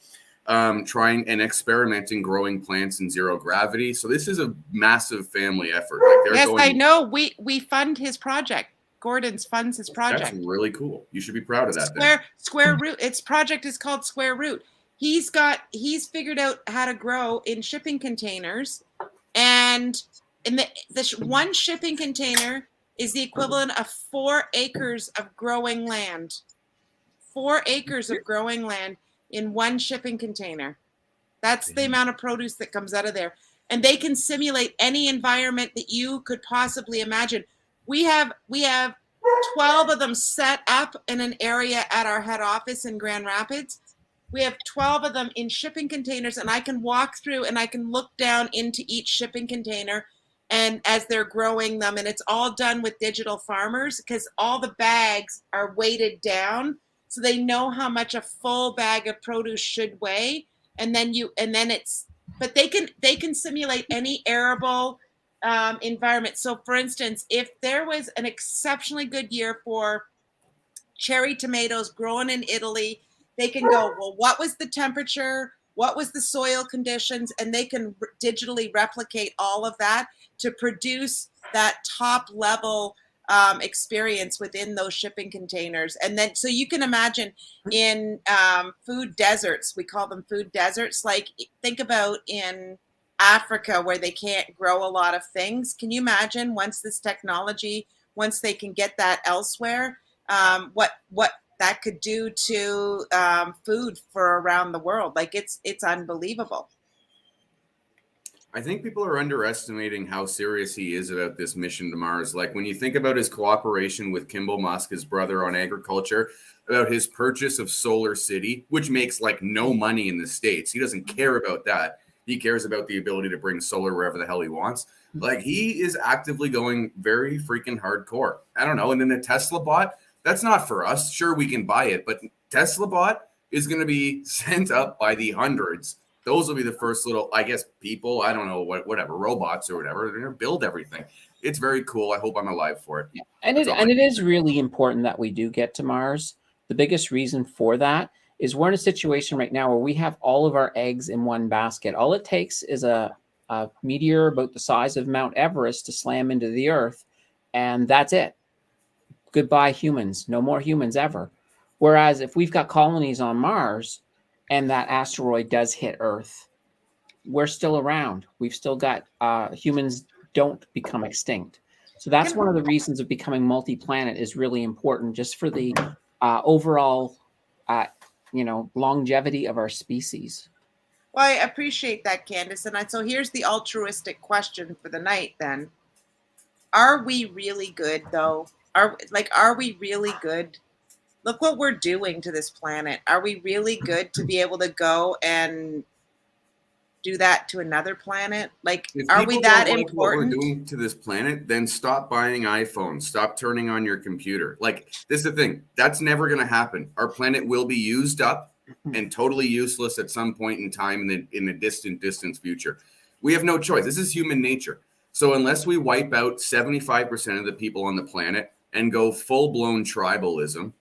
S5: trying and experimenting growing plants in zero gravity. So this is a massive family effort.
S1: Yes, I know. We fund his project. Gordon's funds his project.
S5: That's really cool. You should be proud of that.
S1: Square Root. Its project is called Square Root. He's figured out how to grow in shipping containers. And in the one shipping container is the equivalent of 4 acres of growing land. 4 acres of growing land in one shipping container. That's the amount of produce that comes out of there. And they can simulate any environment that you could possibly imagine. We have 12 of them set up in an area at our head office in Grand Rapids. We have 12 of them in shipping containers, and I can walk through and I can look down into each shipping container and as they're growing them. And it's all done with digital farmers, because all the bags are weighted down, so they know how much a full bag of produce should weigh. But they can simulate any arable environment. So for instance, if there was an exceptionally good year for cherry tomatoes growing in Italy, they can go, well, what was the temperature? What was the soil conditions? And they can digitally replicate all of that to produce that top level experience within those shipping containers. And then, so you can imagine in food deserts, we call them food deserts. Like, think about in Africa where they can't grow a lot of things. Can you imagine once they can get that elsewhere, what that could do to food for around the world? Like, it's unbelievable.
S5: I think people are underestimating how serious he is about this mission to Mars. Like, when you think about his cooperation with Kimball Musk, his brother, on agriculture, about his purchase of Solar City, which makes like no money in the States. He doesn't care about that. He cares about the ability to bring solar wherever the hell he wants. Like, he is actively going very freaking hardcore. I don't know. And then the Tesla bot, that's not for us. Sure, we can buy it, but Tesla bot is going to be sent up by the hundreds. Those will be the first little, I guess, people, I don't know, whatever, robots or whatever. They're going to build everything. It's very cool. I hope I'm alive for it.
S2: And it is really important that we do get to Mars. The biggest reason for that is we're in a situation right now where we have all of our eggs in one basket. All it takes is a meteor about the size of Mount Everest to slam into the Earth, and that's it. Goodbye, humans. No more humans ever. Whereas if we've got colonies on Mars and that asteroid does hit Earth, we're still around. We've still got humans don't become extinct. So that's one of the reasons of becoming multi-planet is really important, just for the overall, longevity of our species.
S1: Well, I appreciate that, Candace. And so here's the altruistic question for the night then. Are we really good, though? Are we really good? Look what we're doing to this planet. Are we really good to be able to go and do that to another planet? Like,
S5: If
S1: are we
S5: people
S1: that
S5: don't like what we're
S1: important?
S5: doing to this planet, then stop buying iPhones. Stop turning on your computer. Like, this is the thing. That's never going to happen. Our planet will be used up and totally useless at some point in time in the distant future. We have no choice. This is human nature. So unless we wipe out 75% of the people on the planet and go full-blown tribalism,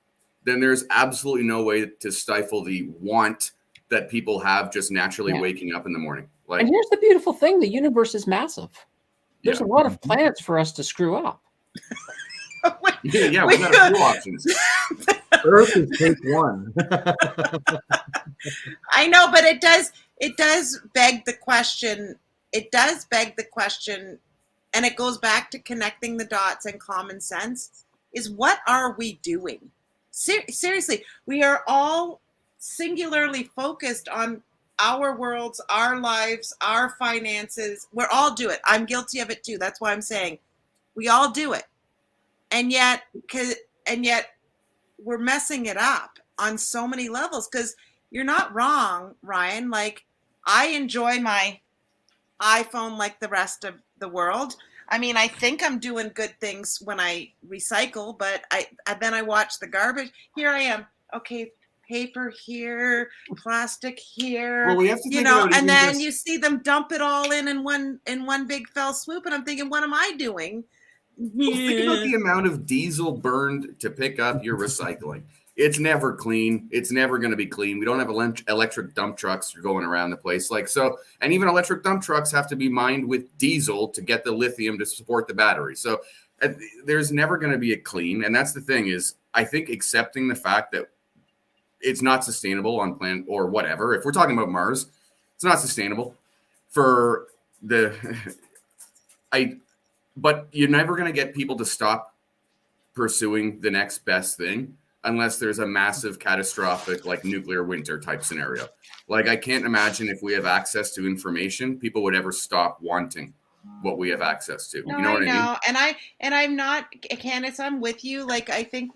S5: then there's absolutely no way to stifle the want that people have just naturally waking up in the morning. Like,
S2: and here's the beautiful thing: the universe is massive. There's
S5: Yeah.
S2: a lot of planets for us to screw up.
S5: yeah, we got a few options.
S4: Earth is take one.
S1: I know, but it does beg the question. It does beg the question, and it goes back to connecting the dots and common sense, is what are we doing? Seriously, we are all singularly focused on our worlds, our lives, our finances. We're all do it. I'm guilty of it too. That's why I'm saying we all do it. And yet we're messing it up on so many levels, because you're not wrong, Ryan. Like, I enjoy my iPhone like the rest of the world. I mean, I think I'm doing good things when I recycle, but then I watch the garbage. Here I am. Okay, paper here, plastic here.
S5: Well, we have to think
S1: know,
S5: about
S1: and then
S5: just...
S1: you see them dump it all in one big fell swoop, and I'm thinking, what am I doing?
S5: Well, think about the amount of diesel burned to pick up your recycling. It's never clean. It's never going to be clean. We don't have electric dump trucks going around the place. Like, so, and even electric dump trucks have to be mined with diesel to get the lithium to support the battery. So there's never going to be a clean. And that's the thing, is I think accepting the fact that it's not sustainable on planet or whatever. If we're talking about Mars, it's not sustainable for the, but you're never going to get people to stop pursuing the next best thing unless there's a massive catastrophic, like, nuclear winter type scenario. Like, I can't imagine if we have access to information, people would ever stop wanting what we have access to.
S1: No,
S5: you know what I mean?
S1: And I'm not, Candace, I'm with you. Like, I think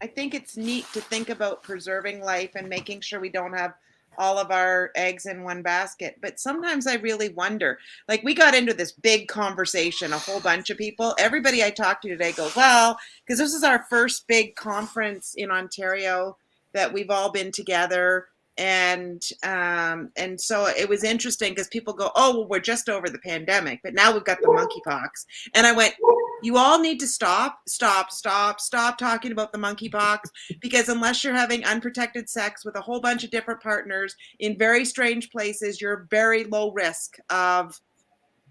S1: it's neat to think about preserving life and making sure we don't have all of our eggs in one basket. But sometimes I really wonder, like, we got into this big conversation, a whole bunch of people, everybody I talked to today goes, well, because this is our first big conference in Ontario that we've all been together. And so it was interesting because people go, oh, well, we're just over the pandemic, but now we've got the monkeypox. And I went, you all need to stop talking about the monkeypox, because unless you're having unprotected sex with a whole bunch of different partners in very strange places, you're very low risk of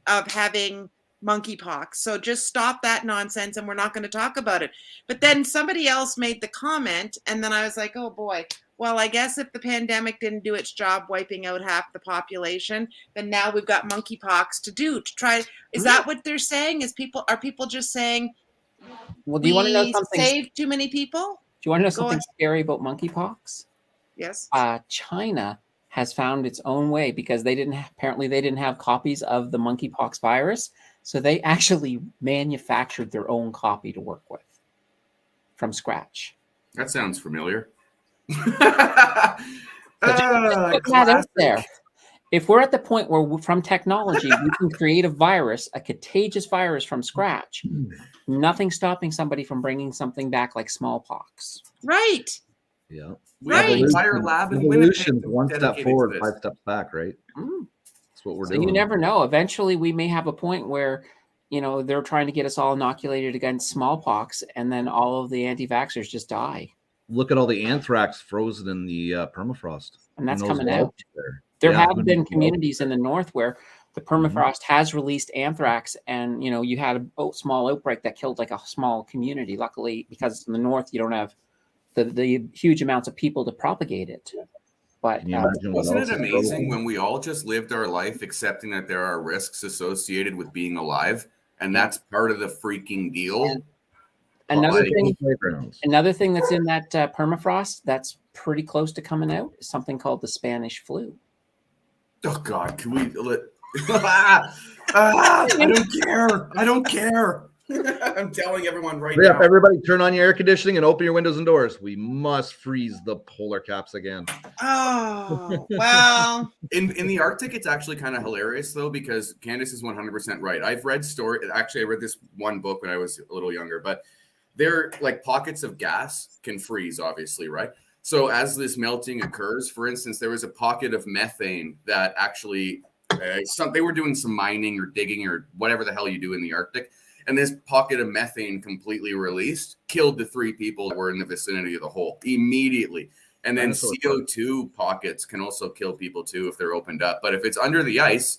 S1: having monkeypox. So just stop that nonsense, and we're not going to talk about it. But then somebody else made the comment, and then I was like, oh boy. Well, I guess if the pandemic didn't do its job wiping out half the population, then now we've got monkeypox to try. Is that what they're saying? Are people just saying,
S2: well, do you want to know something?
S1: Saved too many people?
S2: Do you want to know something scary about monkeypox?
S1: Yes.
S2: China has found its own way, because apparently they didn't have copies of the monkeypox virus, so they actually manufactured their own copy to work with from scratch.
S5: That sounds familiar.
S2: That out there. If we're at the point where from technology we can create a contagious virus from scratch, nothing stopping somebody from bringing something back like smallpox.
S1: Right.
S4: Yeah.
S5: We have an entire lab in Winnipeg.
S4: One step forward, 5 steps back, right? That's what we're doing.
S2: You never know. Eventually we may have a point where, they're trying to get us all inoculated against smallpox, and then all of the anti-vaxxers just die.
S4: Look at all the anthrax frozen in the permafrost.
S2: And that's coming out. There have been communities in the north where the permafrost has released anthrax, and, you had a small outbreak that killed like a small community. Luckily, because in the north, you don't have the huge amounts of people to propagate it. But
S5: wasn't it amazing when we all just lived our life accepting that there are risks associated with being alive? And that's part of the freaking deal.
S2: Another thing that's in that permafrost that's pretty close to coming out is something called the Spanish flu.
S5: Oh God, can we let? I don't care. I'm telling everyone right
S4: Yep,
S5: now.
S4: everybody turn on your air conditioning and open your windows and doors. We must freeze the polar caps again.
S1: Oh, well.
S5: In the Arctic, it's actually kind of hilarious though, because Candace is 100% right. I've read I read this one book when I was a little younger, but they're like pockets of gas can freeze, obviously, right? So as this melting occurs, for instance, there was a pocket of methane that actually they were doing some mining or digging or whatever the hell you do in the Arctic. And this pocket of methane completely released, killed the 3 people that were in the vicinity of the hole immediately. And then CO2 pockets can also kill people too if they're opened up. But if it's under the ice,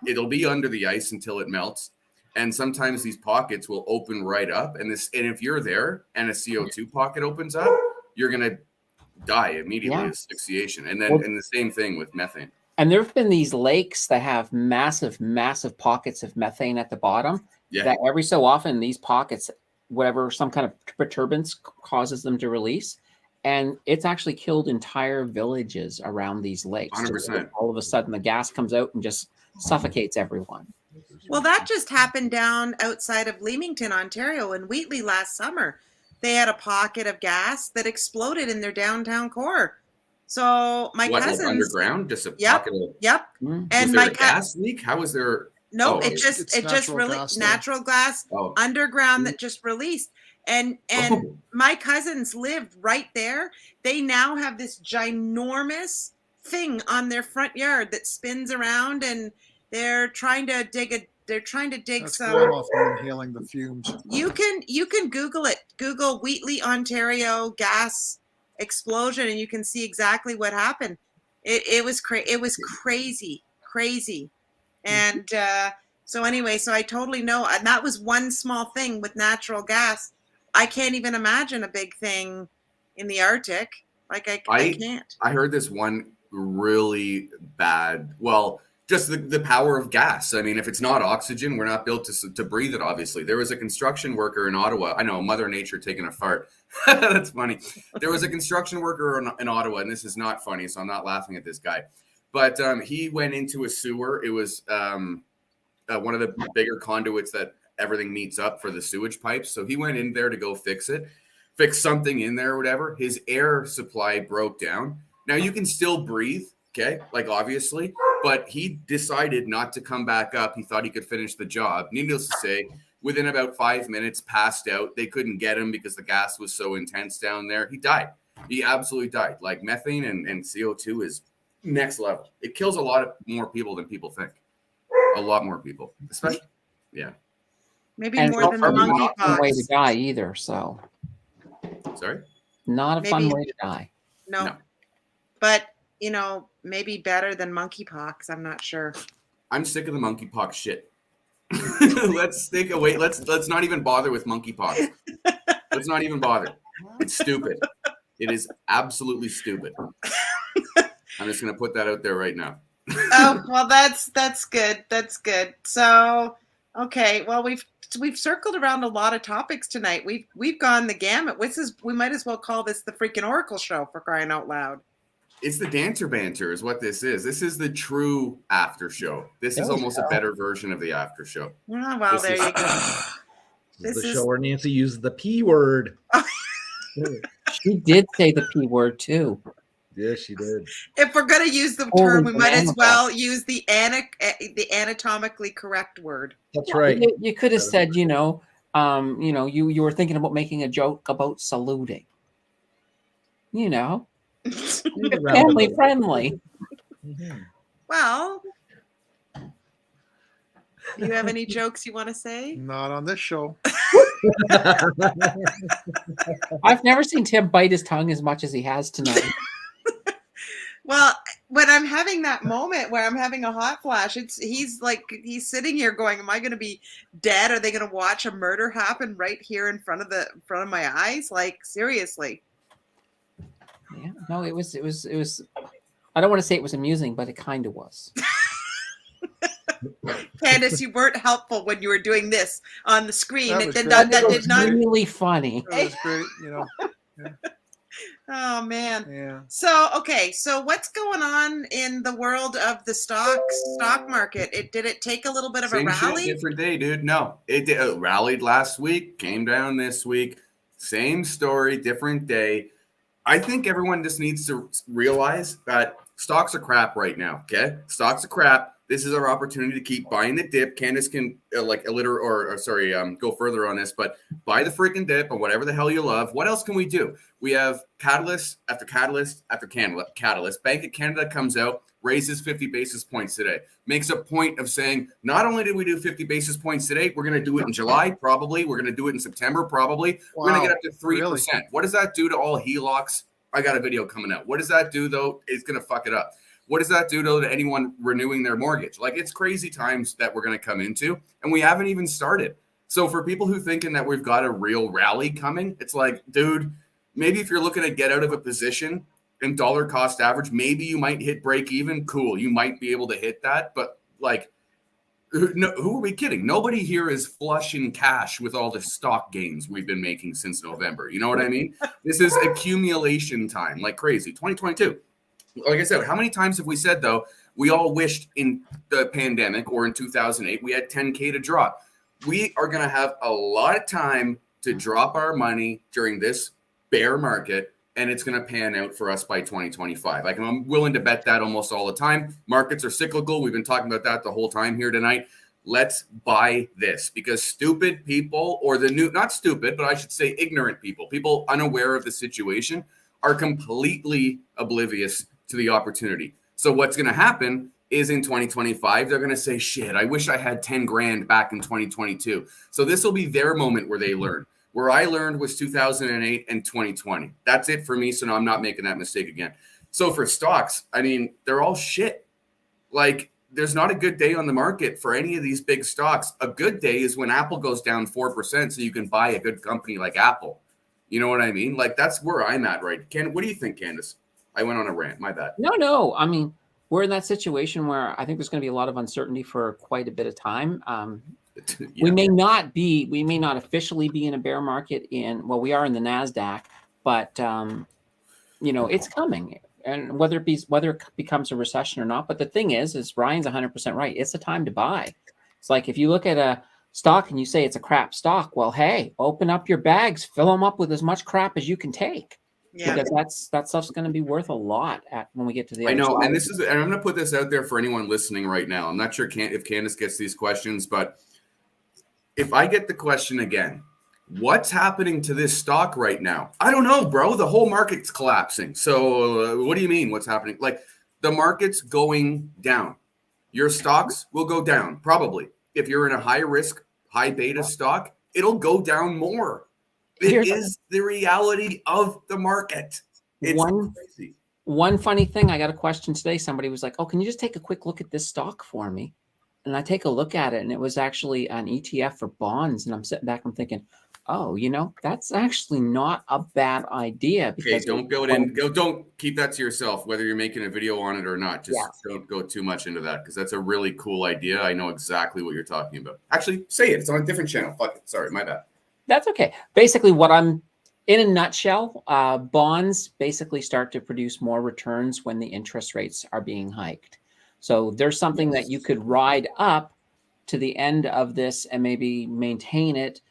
S5: it'll be under the ice until it melts. And sometimes these pockets will open right up. And if you're there and a CO2 pocket opens up, you're gonna die immediately, asphyxiation. And then and the same thing with methane.
S2: And there have been these lakes that have massive, massive pockets of methane at the bottom. Yeah. That every so often these pockets, whatever, some kind of perturbance causes them to release. And it's actually killed entire villages around these lakes.
S5: 100%.
S2: So all of a sudden the gas comes out and just suffocates everyone.
S1: Well, that just happened down outside of Leamington, Ontario, in Wheatley last summer. They had a pocket of gas that exploded in their downtown core. So my cousins,
S5: like underground, just a pocket of,
S1: and
S5: my gas leak. How was there?
S1: No, it just really natural gas underground that just released. And my cousins lived right there. They now have this ginormous thing on their front yard that spins around, and they're trying to dig some.
S3: Going off and inhaling the fumes.
S1: You can Google it. Google Wheatley, Ontario gas explosion, and you can see exactly what happened. It was crazy. And so anyway, so I totally know, and that was one small thing with natural gas. I can't even imagine a big thing in the Arctic. Like I can't.
S5: I heard this one really bad. Well, just the power of gas. I mean, if it's not oxygen, we're not built to breathe it, obviously. There was a construction worker in Ottawa. I know, Mother Nature taking a fart. That's funny. There was a construction worker in Ottawa, and this is not funny, so I'm not laughing at this guy. But he went into a sewer. It was one of the bigger conduits that everything meets up for the sewage pipes. So he went in there to go fix something in there or whatever. His air supply broke down. Now you can still breathe, okay? Like obviously, but he decided not to come back up. He thought he could finish the job. Needless to say, within about 5 minutes, passed out. They couldn't get him because the gas was so intense down there. He died. He absolutely died. Like methane and CO2 is next level. It kills a lot more people than people think. A lot more people, especially,
S1: maybe more than the monkeypox.
S2: Not a fun way to die either. So,
S5: sorry,
S2: not a fun way to die.
S1: No, but maybe better than monkeypox. I'm not sure.
S5: I'm sick of the monkeypox shit. Let's stick away. Let's not even bother with monkeypox. Let's not even bother. It's stupid. It is absolutely stupid. I'm just going to put that out there right now.
S1: Oh, well, that's good. That's good. So, okay. Well, we've circled around a lot of topics tonight. We've gone the gamut. We might as well call this the freaking Oracle Show, for crying out loud.
S5: It's the Danter Banter is what this is. This is the true after show. This is almost a better version of the after show.
S1: Oh, well, there you go.
S4: This is the show where Nancy used the P word.
S2: She did say the P word too.
S4: Yeah, she did.
S1: If we're going to use the term, we might as well use the anatomically correct word.
S4: That's right.
S2: You could have said, you were thinking about making a joke about saluting. Family friendly.
S1: Mm-hmm. Well, do you have any jokes you want to say?
S3: Not on this show.
S2: I've never seen Tim bite his tongue as much as he has tonight.
S1: Well, when I'm having that moment where I'm having a hot flash, he's sitting here going, "Am I going to be dead? Are they going to watch a murder happen right here in front of my eyes? Like, seriously."
S2: Yeah, no, it was. I don't want to say it was amusing, but it kind of was.
S1: Candace, you weren't helpful when you were doing this on the screen.
S3: That
S1: did not
S2: really funny.
S3: That was great.
S1: Oh man.
S3: Yeah.
S1: So okay, so what's going on in the world of the stock market? Did it take a little bit of a
S5: Same shit,
S1: rally?
S5: different day, dude. No, it rallied last week, came down this week. Same story, different day. I think everyone just needs to realize that stocks are crap right now. Okay, stocks are crap. This is our opportunity to keep buying the dip. Candace can go further on this, but buy the freaking dip or whatever the hell you love. What else can we do? We have catalyst after catalyst after catalyst. Bank of Canada comes out, raises 50 basis points today. Makes a point of saying, not only did we do 50 basis points today, we're going to do it in July, probably. We're going to do it in September, probably.
S3: Wow,
S5: we're going to get up to 3%.
S3: really?
S5: What does that do to all HELOCs? I got a video coming out. What does that do, though? It's going to fuck it up. What does that do, though, to anyone renewing their mortgage? Like, it's crazy times that we're going to come into, and we haven't even started. So for people who thinking that we've got a real rally coming, it's like, dude, maybe if you're looking to get out of a position and dollar cost average, maybe you might hit break even. Cool. You might be able to hit that. But like, who are we kidding? Nobody here is flush in cash with all the stock gains we've been making since November. You know what I mean? This is accumulation time like crazy. 2022. Like I said, how many times have we said, though, we all wished in the pandemic or in 2008, we had 10K to drop. We are going to have a lot of time to drop our money during this bear market, and it's going to pan out for us by 2025. Like, I'm willing to bet that almost all the time. Markets are cyclical. We've been talking about that the whole time here tonight. Let's buy this, because stupid people, or not stupid, but I should say ignorant people unaware of the situation, are completely oblivious to the opportunity. So what's going to happen is in 2025, they're going to say, shit, I wish I had 10 grand back in 2022. So this will be their moment where they learn. Where I learned was 2008 and 2020. That's it for me. So no, I'm not making that mistake again. So for stocks, I mean, they're all shit. Like, there's not a good day on the market for any of these big stocks. A good day is when Apple goes down 4%, so you can buy a good company like Apple. You know what I mean? Like, that's where I'm at, right? What do you think, Candace? I went on a rant. My bad.
S2: No. I mean, we're in that situation where I think there's going to be a lot of uncertainty for quite a bit of time.
S5: Yeah.
S2: We may not officially be in a bear market we are in the NASDAQ, but it's coming. And whether it becomes a recession or not. But the thing is Ryan's 100% right. It's the time to buy. It's like, if you look at a stock and you say it's a crap stock, well, hey, open up your bags, fill them up with as much crap as you can take. Yeah. Because that stuff's going to be worth a lot when we get to the other
S5: I know,
S2: side.
S5: and I'm going to put this out there for anyone listening right now. I'm not sure if Candace gets these questions, but if I get the question again, what's happening to this stock right now? I don't know, bro. The whole market's collapsing. So what do you mean what's happening? Like, the market's going down. Your stocks will go down, probably. If you're in a high risk, high beta stock, it'll go down more. It is the reality of the market. It's crazy.
S2: One funny thing, I got a question today. Somebody was like, oh, can you just take a quick look at this stock for me? And I take a look at it, and it was actually an ETF for bonds. And I'm sitting back, I'm thinking, oh, that's actually not a bad idea.
S5: Okay, don't keep that to yourself, whether you're making a video on it or not. Just don't go too much into that, because that's a really cool idea. I know exactly what you're talking about. Actually, say it. It's on a different channel. Fuck it. Sorry, my bad.
S2: That's okay. Basically, in a nutshell, bonds basically start to produce more returns when the interest rates are being hiked. So there's something that you could ride up to the end of this and maybe maintain it.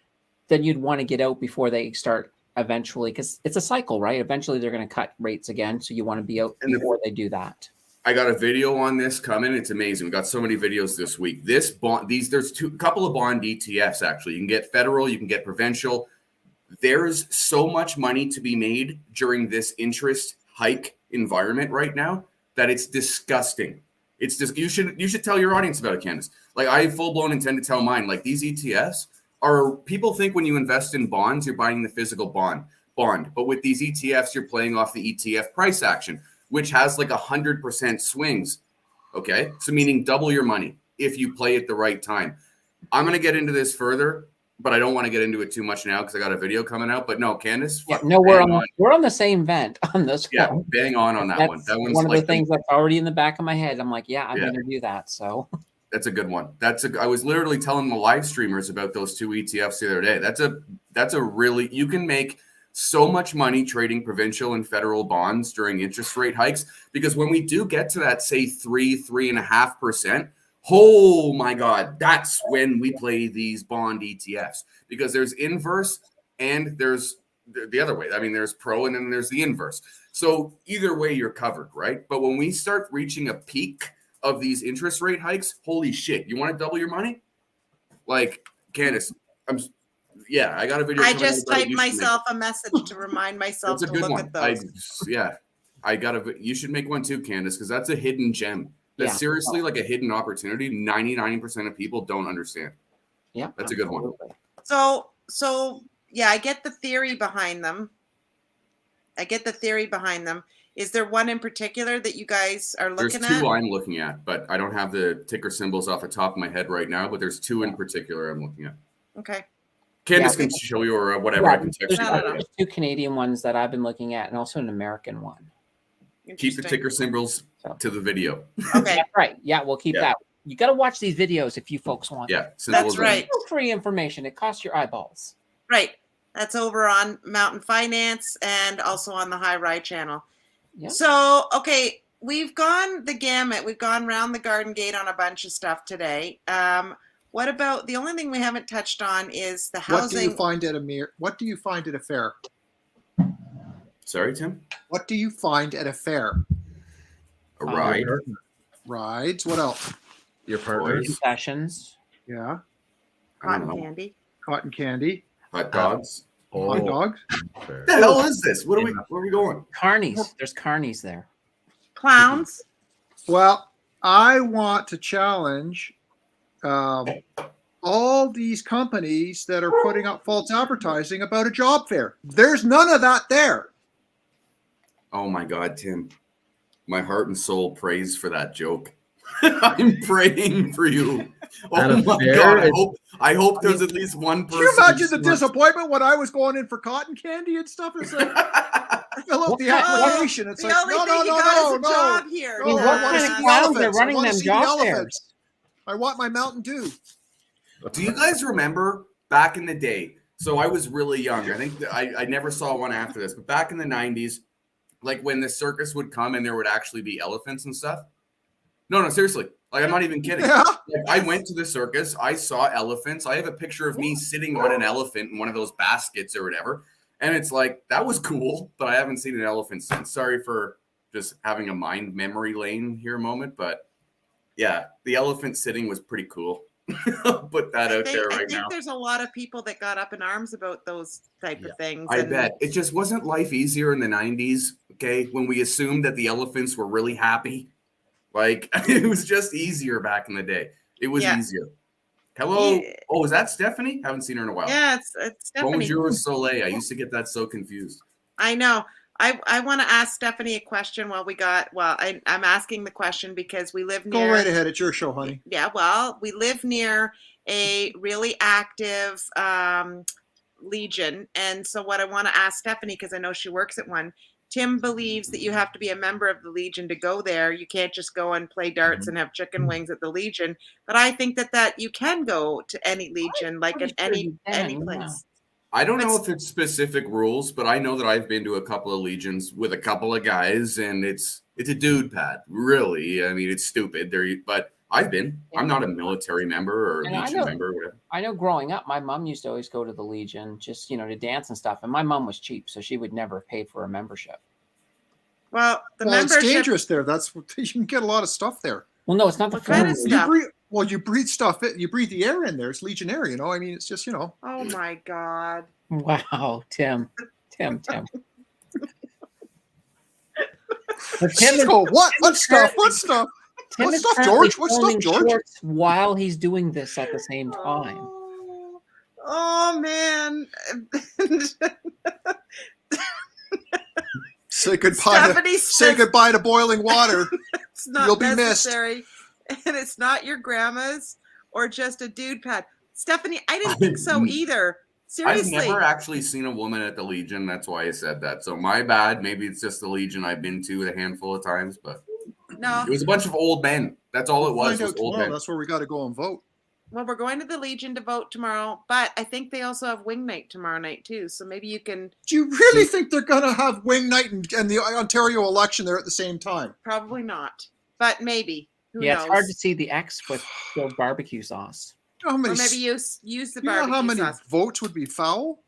S2: Then you'd want to get out before they start eventually, because it's a cycle, right? Eventually they're going to cut rates again. So you want to be out before they do that.
S5: I got a video on this coming. It's amazing. We got so many videos this week. There's a couple of bond ETFs, actually. You can get federal, you can get provincial. There's so much money to be made during this interest hike environment right now that it's disgusting. It's just, you should tell your audience about it, Candace. Like, I full blown intend to tell mine. Like, these ETFs people think when you invest in bonds, you're buying the physical bond. But with these ETFs, you're playing off the ETF price action, which has like 100% swings. Okay. So meaning double your money if you play at the right time. I'm going to get into this further, but I don't want to get into it too much now because I got a video coming out. But no, Candace.
S2: Yeah, no, we're on the same vent on this one.
S5: Yeah, bang on that one. That one's
S2: one of the things that's already in the back of my head. I'm like, I'm going to do that. So
S5: that's a good one. I was literally telling the live streamers about those two ETFs the other day. That's a really, you can make so much money trading provincial and federal bonds during interest rate hikes, because when we do get to that, say 3.5%, oh my God, that's when we play these bond ETFs, because there's inverse and there's the other way. I mean, there's pro and then there's the inverse. So either way, you're covered, right? But when we start reaching a peak of these interest rate hikes, holy shit, you want to double your money? Like, Candace, I got a video.
S1: I just typed myself a message to remind myself
S5: that's a
S1: to
S5: good
S1: look
S5: one.
S1: at those.
S5: You should make one too, Candace, because that's a hidden gem. That's seriously like a hidden opportunity. 99% of people don't understand.
S2: Yeah,
S5: that's a good one.
S1: So yeah, I get the theory behind them. Is there one in particular that you guys are looking at?
S5: There's two I'm looking at, but I don't have the ticker symbols off the top of my head right now. But there's two in particular I'm looking at.
S1: Okay.
S5: Candace can show you or whatever. I can text you.
S2: There's two Canadian ones that I've been looking at, and also an American one.
S5: Keep the ticker symbols to the video.
S1: Okay.
S2: That's right. Yeah, we'll keep that. You got to watch these videos if you folks want.
S5: Yeah,
S1: that's right.
S2: Free information. It costs your eyeballs.
S1: Right. That's over on Mountain Finance and also on the High Ride channel. Yep. So, okay, we've gone the gamut. We've gone round the Garden Gate on a bunch of stuff today. What about the only thing we haven't touched on is the housing?
S3: What do you find at a fair?
S5: Sorry, Tim?
S3: What do you find at a fair?
S5: A ride.
S3: Rides. What else?
S4: Your partners.
S2: Concessions.
S3: Yeah.
S1: Cotton candy.
S3: Cotton candy.
S5: Hot dogs.
S3: Hot dogs.
S5: What the hell is this? Where are we going?
S2: Carnies. There's carnies there.
S1: Clowns.
S3: Well, I want to challenge all these companies that are putting up false advertising about a job fair. There's none of that there.
S5: Oh my God, Tim. My heart and soul prays for that joke. I'm praying for you. Oh my God. I hope there's at least one person.
S3: Can you imagine the disappointment when I was going in for cotton candy and stuff? It's like, fill out the application. It's like, no.
S1: Job here.
S2: What kind of clowns are running them job fairs?
S3: I want my Mountain Dew.
S5: Do you guys remember back in the day? So I was really young. I think I never saw one after this, but back in the 90s, like when the circus would come and there would actually be elephants and stuff. No, seriously. Like, I'm not even kidding.
S3: Yeah.
S5: Like, I went to the circus. I saw elephants. I have a picture of me sitting on an elephant in one of those baskets or whatever. And it's like, that was cool, but I haven't seen an elephant since. Sorry for just having a mind memory lane here a moment. But yeah, the elephant sitting was pretty cool. I'll put that out there right now.
S1: I think there's a lot of people that got up in arms about those type of things.
S5: I bet. It just wasn't life easier in the 90s, okay, when we assumed that the elephants were really happy. Like, it was just easier back in the day. It was easier. Hello. Yeah. Oh, is that Stephanie? Haven't seen her in a while.
S1: Yeah, it's Stephanie.
S5: Bonjour Soleil. I used to get that so confused.
S1: I know. I want to ask Stephanie a question I'm asking the question because we live near.
S3: Go right ahead. It's your show, honey.
S1: Yeah, well, we live near a really active Legion. And so what I want to ask Stephanie, because I know she works at one, Tim believes that you have to be a member of the Legion to go there. You can't just go and play darts and have chicken wings at the Legion. But I think that you can go to any Legion, like at any place.
S5: I don't know if it's specific rules, but I know that I've been to a couple of Legions with a couple of guys, and it's a dude pad. Really, I mean, it's stupid. But I've been. I'm not a military member or Legion member or whatever.
S2: I know growing up, my mom used to always go to the Legion just, to dance and stuff. And my mom was cheap, so she would never have paid for a membership.
S1: Well, membership...
S3: it's dangerous there. You can get a lot of stuff there.
S2: Well, no, it's not the
S1: kind of stuff.
S3: You breathe stuff. You breathe the air in there. It's Legion air, I mean, it's just,
S1: Oh my God.
S2: Wow, Tim.
S3: Tim,
S2: What?
S3: What stuff? What stuff?
S2: Tim
S3: what stuff, George? What stuff, George?
S2: While he's doing this at the same time.
S1: Oh man.
S3: Say goodbye to boiling water.
S1: It's not
S3: You'll be
S1: necessary. And it's not your grandma's or just a dude pad. Stephanie, I didn't think so either. Seriously.
S5: I've never actually seen a woman at the Legion. That's why I said that. So my bad. Maybe it's just the Legion I've been to a handful of times, but
S1: no,
S5: it was a bunch of old men. That's all it was.
S3: Find out
S5: old
S3: tomorrow.
S5: men.
S3: That's where we got to go and vote.
S1: Well, we're going to the Legion to vote tomorrow, but I think they also have wing night tomorrow night too. So maybe you can.
S3: Do you really think they're going to have wing night and the Ontario election there at the same time?
S1: Probably not, but maybe. Who knows?
S2: It's hard to see the X with grilled barbecue sauce.
S3: You know how many,
S1: or maybe use the
S3: you know
S1: barbecue
S3: how many
S1: sauce.
S3: votes would be foul?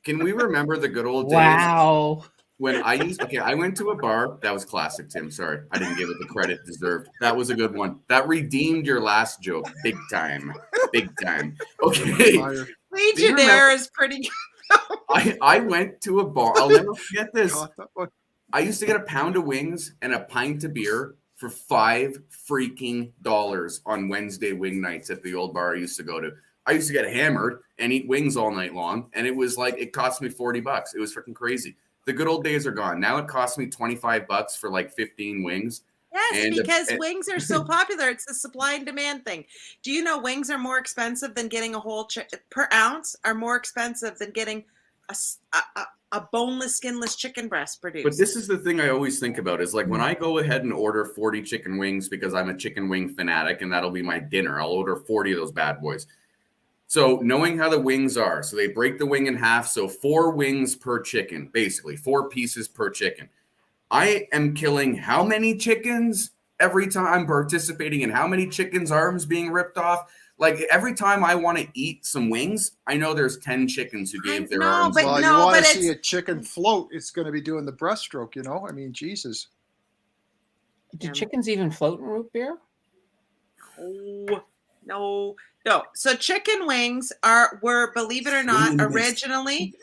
S5: Can we remember the good old days?
S2: Wow.
S5: When I went to a bar. That was classic, Tim. Sorry, I didn't give it the credit deserved. That was a good one. That redeemed your last joke, big time, big time. Okay,
S1: Legionnaire is pretty good.
S5: I went to a bar. I'll never forget this. I used to get a pound of wings and a pint of beer for $5 freaking on Wednesday wing nights at the old bar I used to go to. I used to get hammered and eat wings all night long, and it was like it cost me $40. It was freaking crazy. The good old days are gone. Now it costs me $25 for like 15 wings.
S1: Yes, because wings are so popular. It's a supply and demand thing. Do you know wings are more expensive than getting a whole per ounce are more expensive than getting a boneless, skinless chicken breast produced?
S5: But this is the thing I always think about is like when I go ahead and order 40 chicken wings because I'm a chicken wing fanatic and that'll be my dinner. I'll order 40 of those bad boys. So knowing how the wings are, so they break the wing in half. So 4 wings per chicken, basically 4 pieces per chicken. I am killing how many chickens every time I'm participating in how many chickens' arms being ripped off? Like every time I want to eat some wings, I know there's 10 chickens who gave their arms.
S3: Well, you want to see a chicken float, it's going to be doing the breaststroke, you know? I mean, Jesus.
S2: Do chickens even float in root beer?
S1: Oh, no. So chicken wings were, believe it or not, originally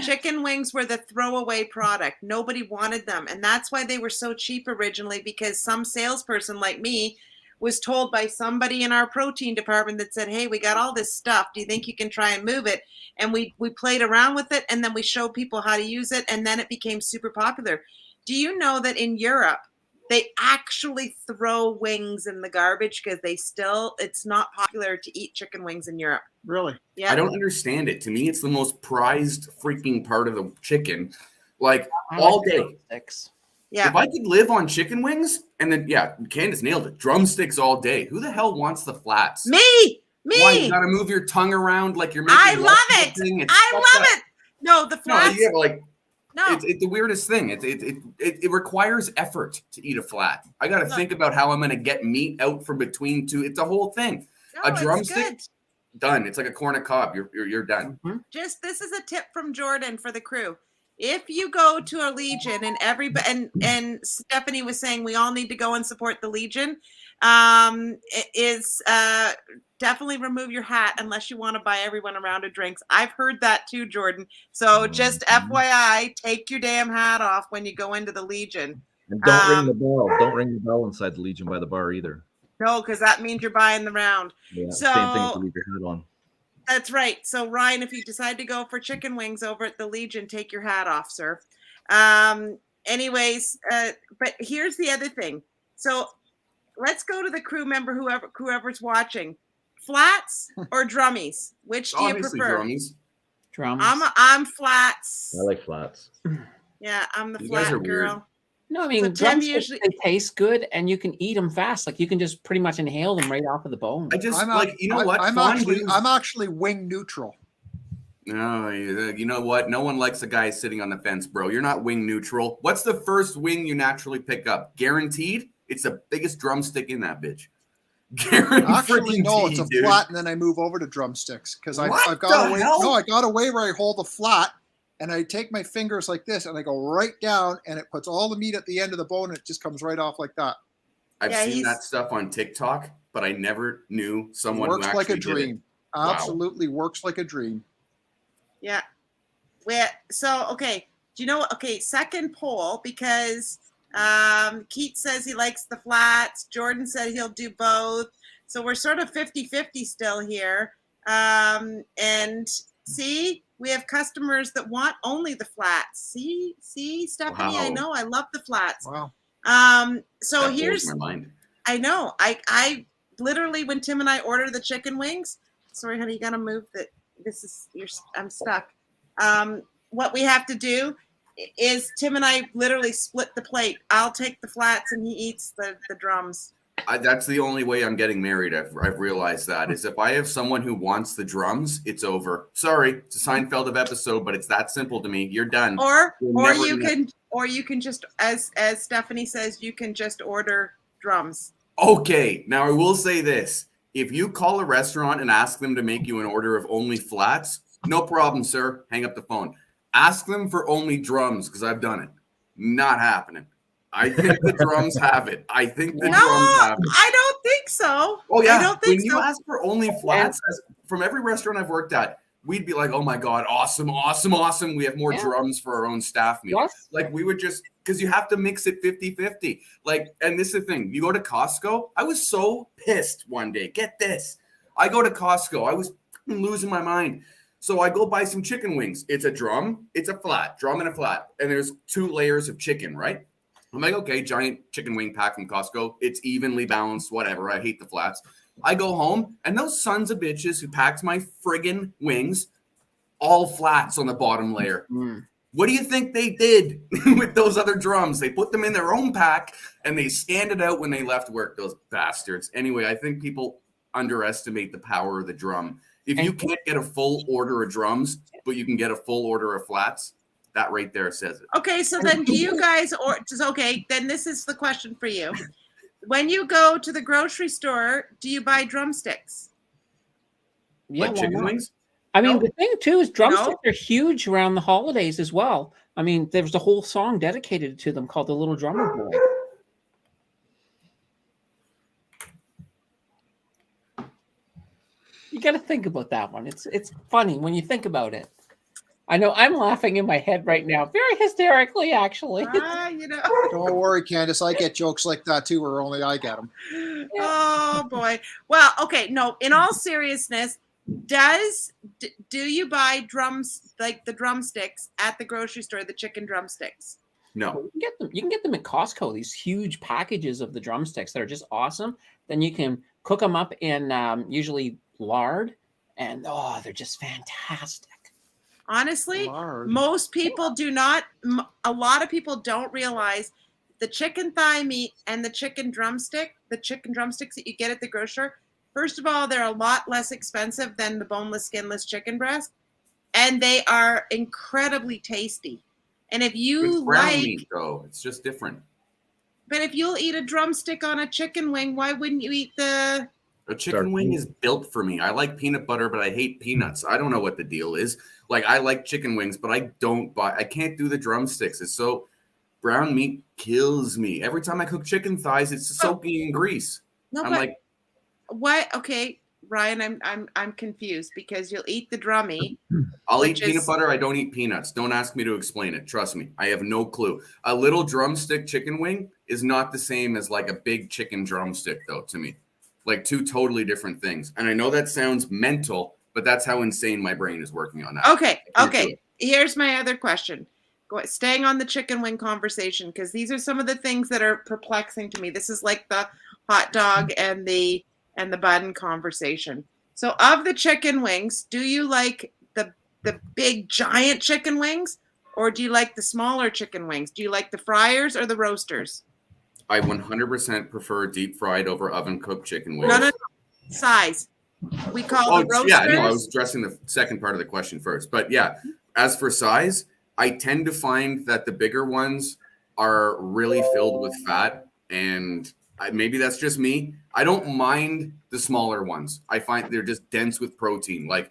S1: chicken wings were the throwaway product. Nobody wanted them. And that's why they were so cheap originally, because some salesperson like me was told by somebody in our protein department that said, hey, we got all this stuff. Do you think you can try and move it? And we played around with it, and then we showed people how to use it, and then it became super popular. Do you know that in Europe, they actually throw wings in the garbage because it's not popular to eat chicken wings in Europe.
S3: Really?
S1: Yeah.
S5: I don't understand it. To me, it's the most prized freaking part of the chicken. Like all day.
S1: Yeah.
S5: If I could live on chicken wings, and then Candace nailed it. Drumsticks all day. Who the hell wants the flats?
S1: Me.
S5: Why, you gotta move your tongue around like you're making.
S1: I love it. I love it. No, the flats.
S5: No, yeah, like. No. It's the weirdest thing. It requires effort to eat a flat. I got to think about how I'm going to get meat out from between two. It's a whole thing. No, a drumstick, done. It's like a corn on cob. You're done.
S1: Mm-hmm. This is a tip from Jordan for the crew. If you go to a Legion and everybody and Stephanie was saying we all need to go and support the Legion, definitely remove your hat unless you want to buy everyone a round of drinks. I've heard that too, Jordan. So just FYI, take your damn hat off when you go into the Legion.
S4: And don't ring the bell. Don't ring the bell inside the Legion by the bar either.
S1: No, because that means you're buying the round.
S4: Yeah,
S1: so,
S4: same thing to leave your hat on.
S1: That's right. So Ryan, if you decide to go for chicken wings over at the Legion, take your hat off, sir. Anyways, but here's the other thing. So let's go to the crew member, whoever's watching. Flats or drummies? Which do you prefer?
S5: Drummies.
S2: Drums.
S1: I'm flats.
S4: I like flats.
S1: Yeah, I'm the flat girl.
S5: Weird.
S2: No, I mean, drums usually they taste good, and you can eat them fast. Like you can just pretty much inhale them right off of the bone.
S3: I'm actually wing neutral.
S5: No, you know what? No one likes a guy sitting on the fence, bro. You're not wing neutral. What's the first wing you naturally pick up? Guaranteed? It's the biggest drumstick in that bitch.
S3: Actually, no, it's a flat, and then I move over to drumsticks because I've got a way. No, I got a way where I hold the flat, and I take my fingers like this, and I go right down, and it puts all the meat at the end of the bone, and it just comes right off like that.
S5: I've seen that stuff on TikTok, but I never knew someone
S3: works
S5: who
S3: like a
S5: actually
S3: dream.
S5: did it.
S3: Absolutely works like a dream.
S1: Yeah. So okay. Do you know what? Okay, second poll because. Keith says he likes the flats. Jordan said he'll do both. So we're sort of 50-50 still here. And see, we have customers that want only the flats. See, Stephanie, wow. I know I love the flats.
S3: Wow.
S1: So
S5: that
S1: here's
S5: blows my mind.
S1: I know. I literally when Tim and I order the chicken wings, sorry, honey, you gotta move that. I'm stuck. What we have to do is Tim and I literally split the plate. I'll take the flats and he eats the drums.
S5: That's the only way I'm getting married. I've realized that is if I have someone who wants the drums, it's over. Sorry, it's a Seinfeld of episode, but it's that simple to me. You're done.
S1: Or you can just, as Stephanie says, you can just order drums.
S5: Okay, now I will say this. If you call a restaurant and ask them to make you an order of only flats, no problem, sir. Hang up the phone. Ask them for only drums because I've done it. Not happening. I think the drums have it. I think the drums have it.
S1: I don't think so.
S5: Oh, yeah.
S1: I don't think
S5: when you ask for only flats, from every restaurant I've worked at, we'd be like, oh my God, awesome, awesome, awesome. We have more drums for our own staff meal.
S2: Yes.
S5: Like we would just, because you have to mix it 50-50. Like, and this is the thing. You go to Costco. I was so pissed one day. Get this. I go to Costco. I was losing my mind. So I go buy some chicken wings. It's a drum. It's a flat. Drum and a flat. And there's 2 layers of chicken, right? I'm like, okay, giant chicken wing pack from Costco. It's evenly balanced, whatever. I hate the flats. I go home, and those sons of bitches who packed my friggin' wings, all flats on the bottom layer. What do you think they did with those other drums? They put them in their own pack, and they scanned it out when they left work, those bastards. Anyway, I think people underestimate the power of the drum. If you can't get a full order of drums, but you can get a full order of flats, that right there says it.
S1: Okay, so then do you guys then this is the question for you. When you go to the grocery store, do you buy drumsticks?
S2: Yeah,
S5: Like chicken wings?
S2: I mean, the thing too is drumsticks are huge around the holidays as well. I mean, there's a whole song dedicated to them called "The Little Drummer Boy." You got to think about that one. It's funny when you think about it. I know I'm laughing in my head right now, very hysterically, actually.
S3: Don't worry, Candace. I get jokes like that too, or only I get them.
S1: Oh boy. Well, okay. No, in all seriousness, do you buy drums, like the drumsticks at the grocery store, the chicken drumsticks?
S5: No.
S2: You can get them at Costco, these huge packages of the drumsticks that are just awesome. Then you can cook them up in usually lard, and they're just fantastic.
S1: Honestly, most people do not. A lot of people don't realize the chicken thigh meat and the chicken drumsticks that you get at the grocery store. First of all, they're a lot less expensive than the boneless, skinless chicken breast, and they are incredibly tasty. And if you
S5: it's brown meat, though, it's just different.
S1: But if you'll eat a drumstick on a chicken wing, why wouldn't you eat the?
S5: A chicken wing is built for me. I like peanut butter, but I hate peanuts. I don't know what the deal is. Like, I like chicken wings, but I can't do the drumsticks. It's so, brown meat kills me. Every time I cook chicken thighs, it's soaking in grease.
S1: No,
S5: I'm like,
S1: what? Okay, Ryan, I'm confused because you'll eat the drummy.
S5: I'll eat peanut butter. I don't eat peanuts. Don't ask me to explain it. Trust me. I have no clue. A little drumstick chicken wing is not the same as like a big chicken drumstick, though, to me. Like 2 totally different things. And I know that sounds mental, but that's how insane my brain is working on that.
S1: Okay. Here's my other question. Staying on the chicken wing conversation, because these are some of the things that are perplexing to me. This is like the hot dog and the bun conversation. So of the chicken wings, do you like the big giant chicken wings, or do you like the smaller chicken wings? Do you like the fryers or the roasters?
S5: I 100% prefer deep fried over oven cooked chicken wings.
S1: No. Size. We call the roasters.
S5: Yeah, no, I was addressing the second part of the question first. But yeah, as for size, I tend to find that the bigger ones are really filled with fat. And maybe that's just me. I don't mind the smaller ones. I find they're just dense with protein. Like,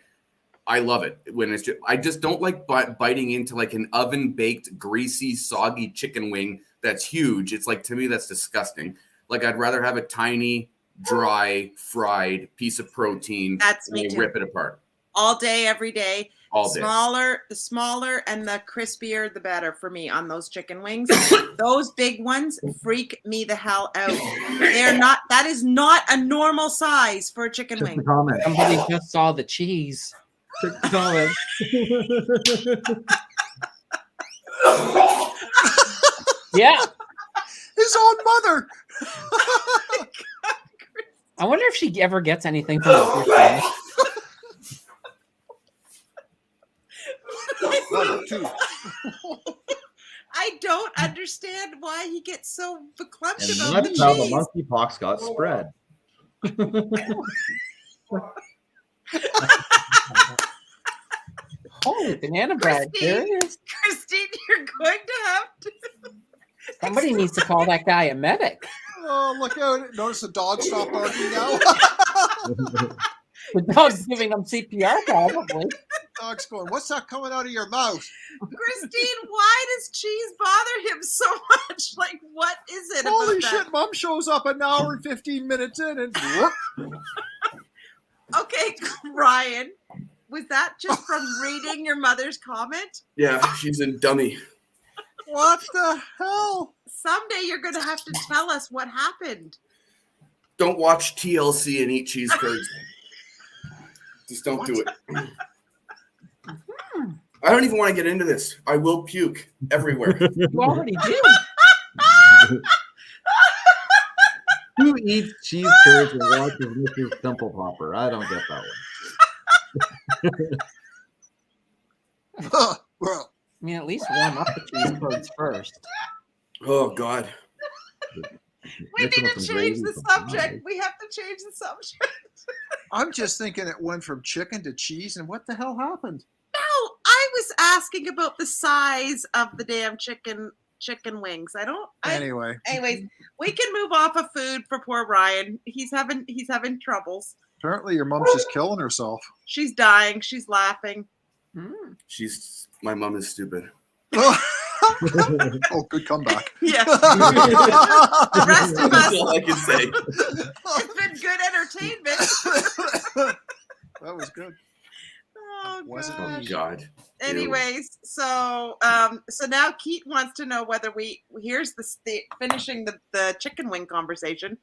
S5: I love it when it's just, I just don't like biting into like an oven baked, greasy, soggy chicken wing that's huge. It's like, to me, that's disgusting. Like, I'd rather have a tiny, dry, fried piece of protein.
S1: That's me too.
S5: Rip it apart.
S1: All day, every day.
S5: All day.
S1: The smaller and the crispier, the better for me on those chicken wings. Those big ones freak me the hell out. That is not a normal size for a chicken wing.
S2: Somebody just saw the cheese. Yeah.
S3: His own mother.
S2: I wonder if she ever gets anything from the first day.
S1: I don't understand understand why he gets so verklempt
S4: And
S1: about the
S4: that's how the
S1: cheese.
S4: monkeypox got spread.
S2: Holy banana bread! There it is.
S1: Christine, you're going to have to.
S2: Somebody needs to call that guy a medic.
S3: Oh, look out. Notice the dog stopped barking now.
S2: The dog's giving him CPR, probably.
S3: Dog's going, what's that coming out of your mouth?
S1: Christine, why does cheese bother him so much? Like, what is it
S3: Holy
S1: about
S3: shit, Mom shows up an hour and 15 minutes in and whoop.
S1: that? Okay, Ryan, was that just from reading your mother's comment?
S5: Yeah, she's a dummy.
S3: What the hell?
S1: Someday you're going to have to tell us what happened.
S5: Don't watch TLC and eat cheese curds. Just don't do it. I don't even want to get into this. I will puke everywhere.
S2: You already did.
S4: Who eats cheese curds and watches Mrs. Simple Popper? I don't get that one.
S3: Well,
S2: I mean, at least warm up the cheese curds first.
S5: Oh, God.
S1: We
S4: Mix
S1: need
S4: them
S1: to
S4: with some
S1: change
S4: gravy
S1: the
S4: sometimes.
S1: subject. We have to change the subject.
S3: I'm just thinking it went from chicken to cheese, and what the hell happened?
S1: No, I was asking about the size of the damn chicken wings.
S3: Anyway,
S1: Anyways, we can move off of food for poor Ryan. He's having troubles.
S3: apparently your mom's just killing herself.
S1: She's dying. She's laughing.
S5: My mom is stupid.
S3: Oh, good comeback.
S1: Yeah. The rest of
S5: That's
S1: us,
S5: all I can say.
S1: it's been good entertainment.
S3: That was good.
S1: Oh
S3: Wasn't
S1: gosh.
S5: Oh, God.
S1: Anyways, so now Keith wants to know whether here's the finishing the chicken wing conversation.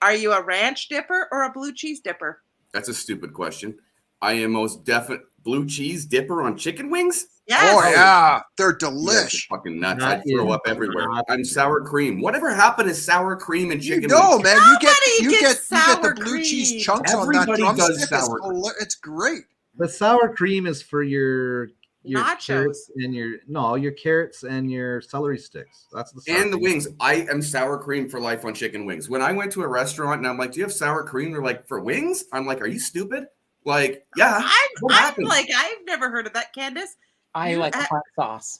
S1: Are you a ranch dipper or a blue cheese dipper?
S5: That's a stupid question. I am most definite blue cheese dipper on chicken wings.
S1: Yes.
S3: Oh yeah, they're
S5: You guys are
S3: delish.
S5: fucking nuts.
S4: That
S5: I'd throw
S4: is
S5: up everywhere.
S4: not
S5: I'm sour cream. Whatever happened to sour cream and
S3: You
S5: chicken
S3: know,
S5: wings?
S3: man,
S1: Nobody
S3: you get the
S1: sour
S3: blue
S1: cream.
S3: cheese chunks
S5: Everybody
S3: on that
S5: does
S3: drumstick.
S5: sour cream.
S3: It's great.
S4: The sour cream is for your
S1: Nachos.
S4: carrots and your carrots and your celery sticks. That's the sour
S5: And the
S4: cream.
S5: wings. I am sour cream for life on chicken wings. When I went to a restaurant and I'm like, do you have sour cream? They're like, for wings? I'm like, are you stupid? Like, yeah. What
S1: I'm
S5: happened?
S1: like, I've never heard of that, Candace.
S2: I like hot sauce.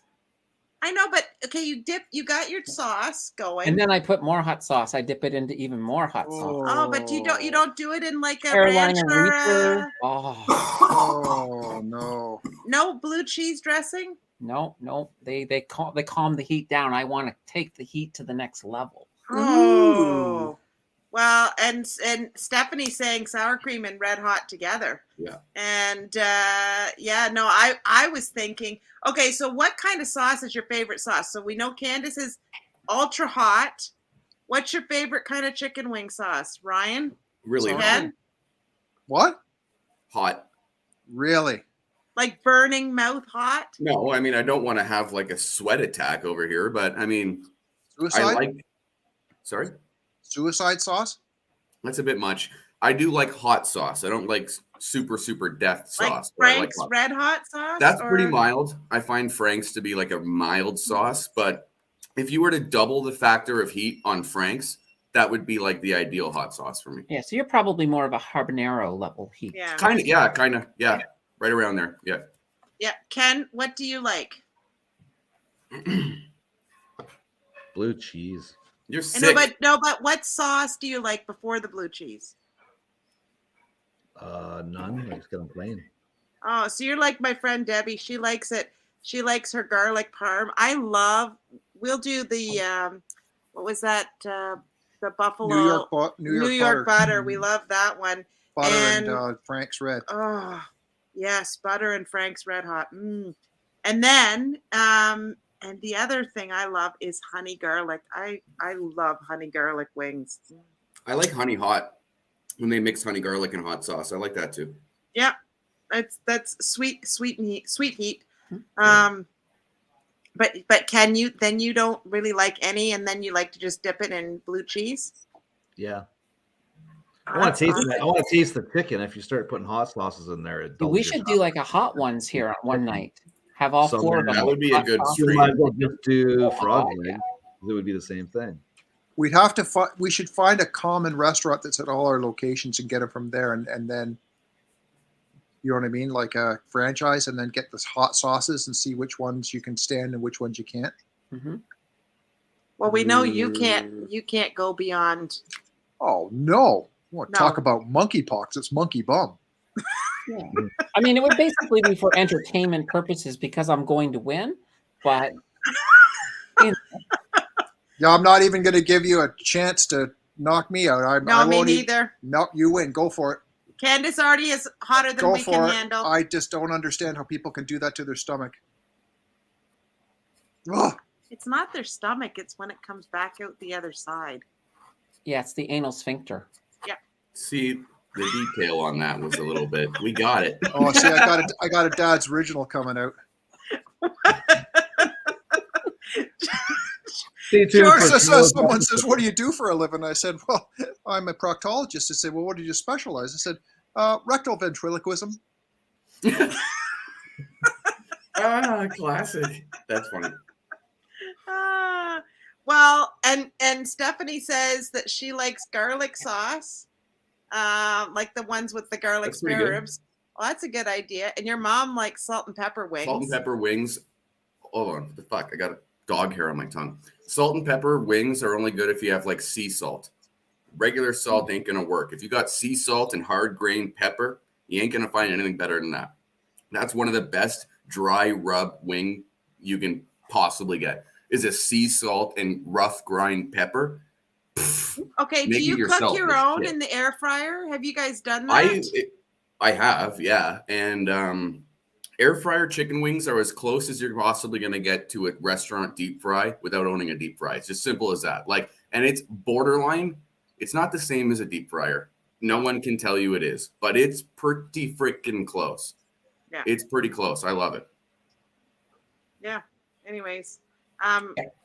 S1: I know, but okay, you got your sauce going.
S2: And then I put more hot sauce. I dip it into even more hot sauce.
S1: Oh, but you don't do it in like a
S2: Carolina
S1: ranch or
S2: Reaper. Oh,
S3: Oh no.
S1: no blue cheese dressing.
S2: no. They calm the heat down. I want to take the heat to the next level.
S1: Oh, well, and Stephanie's saying sour cream and red hot together.
S5: Yeah.
S1: And no, I was thinking, okay, so what kind of sauce is your favorite sauce? So we know Candace is ultra hot. What's your favorite kind of chicken wing sauce, Ryan?
S5: Really hot.
S1: Ken?
S3: What?
S5: Hot.
S3: Really?
S1: Like burning mouth hot?
S5: No, I mean, I don't want to have like a sweat attack over here, but I mean,
S3: Suicide?
S5: I like. Sorry?
S3: Suicide sauce?
S5: That's a bit much. I do like hot sauce. I don't like super, super death sauce.
S1: Like
S5: but I
S1: Frank's
S5: hot.
S1: red hot sauce?
S5: That's pretty
S1: or-
S5: mild. I find Frank's to be like a mild sauce, but if you were to double the factor of heat on Frank's, that would be like the ideal hot sauce for me.
S2: Yeah, so you're probably more of a habanero level heat.
S1: Yeah.
S5: Kind of, yeah, right around there. Yeah.
S1: Yeah. Ken, what do you like?
S4: Blue cheese.
S5: You're sick.
S1: But what sauce do you like before the blue cheese?
S4: None. I just got them plain.
S1: Oh, so you're like my friend Debbie. She likes it. She likes her garlic parm. We'll do the what was that? The buffalo
S3: New York
S1: butter. We love that one.
S3: butter
S1: and-
S3: and Frank's Red.
S1: Oh, yes, butter and Frank's Red Hot. And then and the other thing I love is honey garlic. I love honey garlic wings.
S5: I like honey hot when they mix honey garlic and hot sauce. I like that too.
S1: Yeah, that's sweet heat. But can you then you don't really like any, and then you like to just dip it in blue cheese?
S4: Yeah. I want to taste it. I want to taste the chicken. If you start putting hot sauces in there, it
S2: We should do like a hot ones here one night. Have all
S4: So
S2: four of them.
S5: that would be a
S2: Hot
S5: good
S2: sauce.
S4: You
S5: stream.
S4: might as well just do frog
S2: Oh,
S4: leg. It would be the same thing.
S3: We'd have to we should find a common restaurant that's at all our locations and get it from there, and then, you know what I mean, like a franchise, and then get the hot sauces and see which ones you can stand and which ones you can't.
S2: Mm-hmm.
S1: Well, we know you can't go beyond.
S3: Oh no! You want to
S1: No.
S3: talk about monkeypox? It's monkey bum.
S2: Yeah. I mean, it would basically be for entertainment purposes because I'm going to win, but
S3: Yeah, I'm not even going to give you a chance to knock me out. I
S1: Me
S3: won't
S1: neither.
S3: No, you win. Go for it.
S1: Candace already is hotter than
S3: Go
S1: we
S3: for
S1: can
S3: it.
S1: handle.
S3: I just don't understand how people can do that to their stomach. Ugh.
S1: It's not their stomach. It's when it comes back out the other side.
S2: yeah, it's the anal sphincter.
S5: See, the detail on that was a little bit. We got it.
S3: Oh, see, I got a Dad's original coming out.
S4: Stay tuned
S1: Sure.
S4: for
S3: Someone says, "What do you do for a living?" I said, "Well, I'm a proctologist." They said, "Well, what do you specialize?" I said, "Rectal ventriloquism."
S5: Classic. That's funny.
S1: Well, and Stephanie says that she likes garlic sauce, like the ones with the garlic
S5: That's pretty
S1: spare
S5: good.
S1: ribs. Well, that's a good idea. And your mom likes salt and pepper wings.
S5: Salt and pepper wings. Hold on. What the fuck? I got a dog hair on my tongue. Salt and pepper wings are only good if you have like sea salt. Regular salt ain't gonna work. If you got sea salt and hard grained pepper, you ain't gonna find anything better than that. That's one of the best dry rub wing you can possibly get. Is a sea salt and rough grind pepper.
S1: Okay, do
S5: Make it
S1: you cook
S5: yourself
S1: your
S5: is
S1: own
S5: shit.
S1: in the air fryer? Have you guys done that?
S5: I have, yeah. And air fryer chicken wings are as close as you're possibly going to get to a restaurant deep fry without owning a deep fry. It's just simple as that. Like, and it's borderline. It's not the same as a deep fryer. No one can tell you it is, but it's pretty freaking close.
S1: Yeah.
S5: It's pretty close. I love it.
S1: Yeah. Anyways,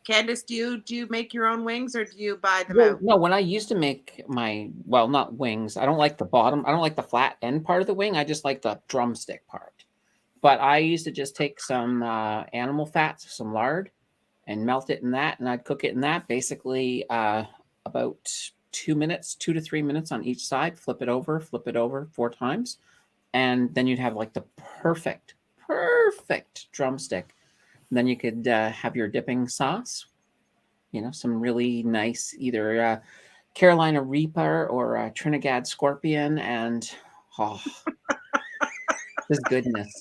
S1: Candace, do you make your own wings or do you buy them
S2: Well,
S1: out?
S2: no, when I used to make not wings, I don't like the bottom. I don't like the flat end part of the wing. I just like the drumstick part. But I used to just take some animal fats, some lard, and melt it in that, and I'd cook it in that. Basically, about 2 minutes, 2 to 3 minutes on each side. Flip it over 4 times, and then you'd have like the perfect drumstick. And then you could have your dipping sauce. You know, some really nice either Carolina Reaper or Trinidad Scorpion, and this goodness.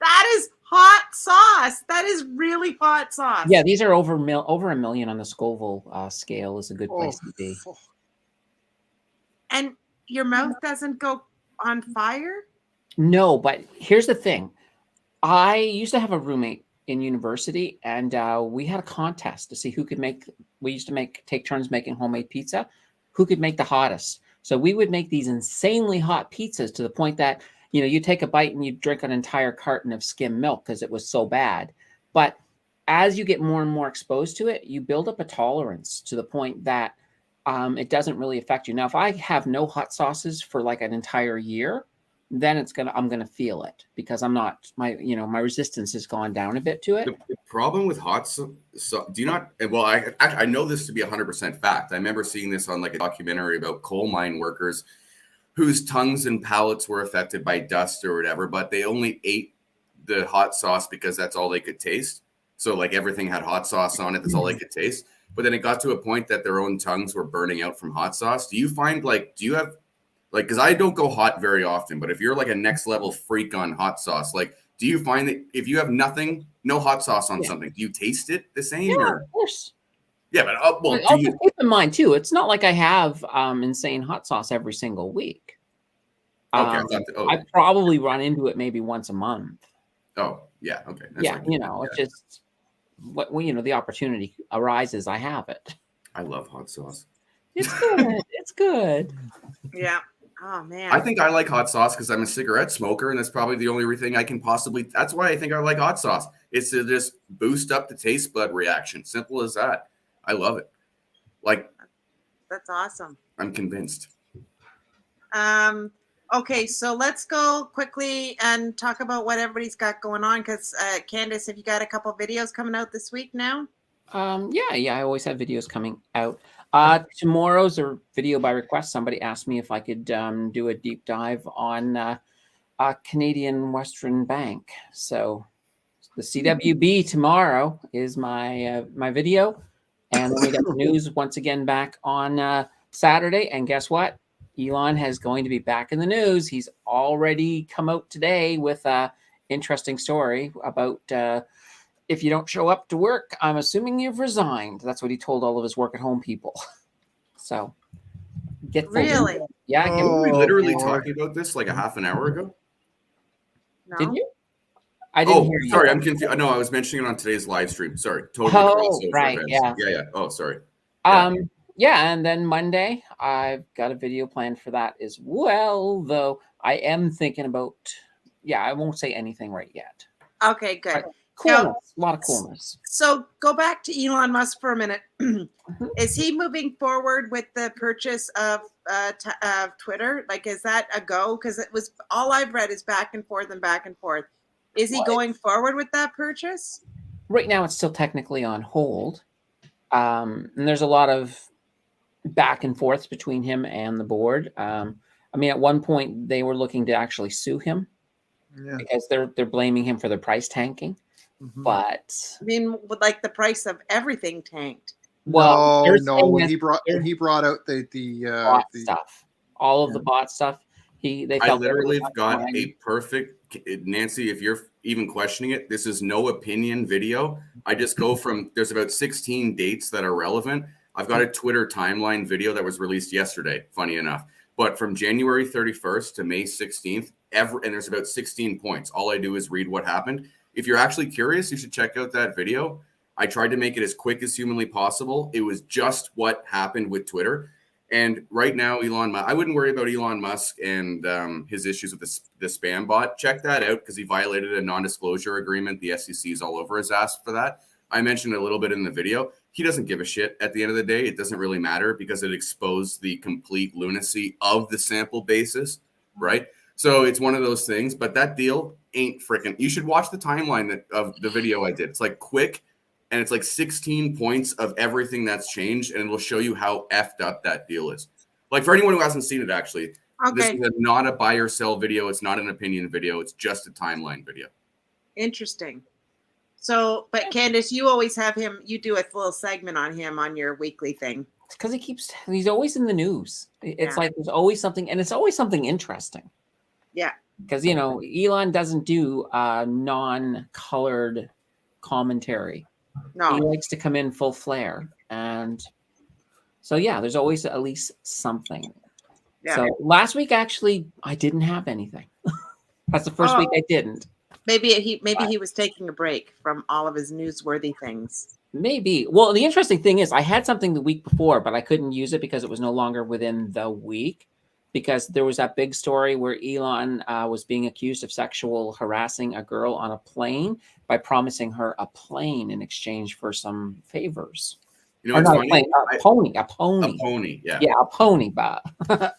S1: That is hot sauce. That is really hot sauce.
S2: Yeah, these are over a million on the Scoville scale. Is a good place to be.
S1: And your mouth doesn't go on fire?
S2: No, but here's the thing. I used to have a roommate in university, and we had a contest to see who could make. We used to take turns making homemade pizza. Who could make the hottest? So we would make these insanely hot pizzas to the point that, you know, you take a bite and you drink an entire carton of skim milk because it was so bad. But as you get more and more exposed to it, you build up a tolerance to the point that it doesn't really affect you. Now, if I have no hot sauces for like an entire year, then I'm gonna feel it because my resistance has gone down a bit to it.
S5: The problem with hot sauce, do you not? Well, I know this to be 100% fact. I remember seeing this on like a documentary about coal mine workers whose tongues and palates were affected by dust or whatever, but they only ate the hot sauce because that's all they could taste. So like everything had hot sauce on it. That's all they could taste. But then it got to a point that their own tongues were burning out from hot sauce. Do you find because I don't go hot very often, but if you're like a next level freak on hot sauce, like, do you find that if you have no hot sauce on something, do you taste it the same?
S2: Yeah,
S5: or?
S2: of course.
S5: Yeah, but
S2: Also, keep in mind too, it's not like I have insane hot sauce every single week.
S5: Okay,
S2: I probably run into it maybe once a month.
S5: Oh, yeah, okay. That's
S2: Yeah, it's just the opportunity arises, I have it.
S5: I love hot sauce.
S2: It's good. It's good.
S1: Yeah. Oh man.
S5: I think I like hot sauce because I'm a cigarette smoker, and that's probably the only thing I can possibly. That's why I think I like hot sauce. It's to just boost up the taste bud reaction. Simple as that. I love it. Like,
S1: that's awesome.
S5: I'm convinced.
S1: Okay, so let's go quickly and talk about what everybody's got going on. Because Candace, have you got a couple videos coming out this week now?
S2: Yeah, I always have videos coming out. Tomorrow's a video by request. Somebody asked me if I could do a deep dive on Canadian Western Bank. So the CWB tomorrow is my my video, and then we got the news once again back on Saturday. And guess what? Elon is going to be back in the news. He's already come out today with a interesting story about if you don't show up to work, I'm assuming you've resigned. That's what he told all of his work at home people. So get the
S1: Really?
S2: yeah. Get,
S5: Were we literally
S3: boy.
S5: talking about this like a half an hour ago?
S1: No?
S2: did you? I didn't
S5: Oh,
S2: hear you.
S5: sorry, I'm confused. No, I was mentioning it on today's live stream. Sorry, totally
S2: Oh,
S5: crossover
S2: right,
S5: events.
S2: yeah.
S5: Yeah. Oh, sorry.
S2: Yeah, and then Monday I've got a video planned for that as well. Though I am thinking about. Yeah, I won't say anything right yet.
S1: Okay, good.
S2: Coolness, a lot of coolness.
S1: So go back to Elon Musk for a minute. Is he moving forward with the purchase of Twitter? Like, is that a go? Because it was all I've read is back and forth and back and forth. Is he going forward with that purchase?
S2: Right now, it's still technically on hold, and there's a lot of back and forth between him and the board. I mean, at one point they were looking to actually sue him because they're blaming him for the price tanking.
S3: Mhm.
S2: But
S1: I mean, with like the price of everything tanked.
S2: well, they're
S3: no,
S2: saying
S3: when
S2: that
S3: he brought out the
S2: bot stuff, all of
S3: Yeah.
S2: the bot stuff. They
S5: I
S2: felt
S5: literally
S2: they were
S5: got
S2: fine.
S5: a perfect Nancy. If you're even questioning it, this is no opinion video. I just go from there's about 16 dates that are relevant. I've got a Twitter timeline video that was released yesterday. Funny enough, but from January 31st to May 16th, and there's about 16 points. All I do is read what happened. If you're actually curious, you should check out that video. I tried to make it as quick as humanly possible. It was just what happened with Twitter. And right now, I wouldn't worry about Elon Musk and his issues with the spam bot. Check that out because he violated a non-disclosure agreement. The SEC is all over his ass for that. I mentioned a little bit in the video. He doesn't give a shit at the end of the day. It doesn't really matter because it exposed the complete lunacy of the sample basis, right? So it's one of those things. But that deal ain't freaking. You should watch the timeline of the video I did. It's like quick. And it's like 16 points of everything that's changed, and it'll show you how effed up that deal is. Like for anyone who hasn't seen it, actually, this is not a buy or sell video. It's not an opinion video. It's just a timeline video.
S1: Interesting. So, but Candace, you always have him. You do a little segment on him on your weekly thing.
S2: It's because he's always in the news. It's like there's always something, and it's always something interesting.
S1: Yeah.
S2: Because Elon doesn't do non-colored commentary.
S1: No.
S2: He likes to come in full flare. And so, yeah, there's always at least something.
S1: Yeah.
S2: So last week, actually, I didn't have anything. That's the first week I didn't.
S1: Maybe he was taking a break from all of his newsworthy things.
S2: Maybe. Well, the interesting thing is I had something the week before, but I couldn't use it because it was no longer within the week. Because there was that big story where Elon was being accused of sexual harassing a girl on a plane by promising her a plane in exchange for some favors.
S5: You know what's funny?
S2: A pony.
S5: A pony, yeah.
S2: Yeah, a pony, Bob.
S5: You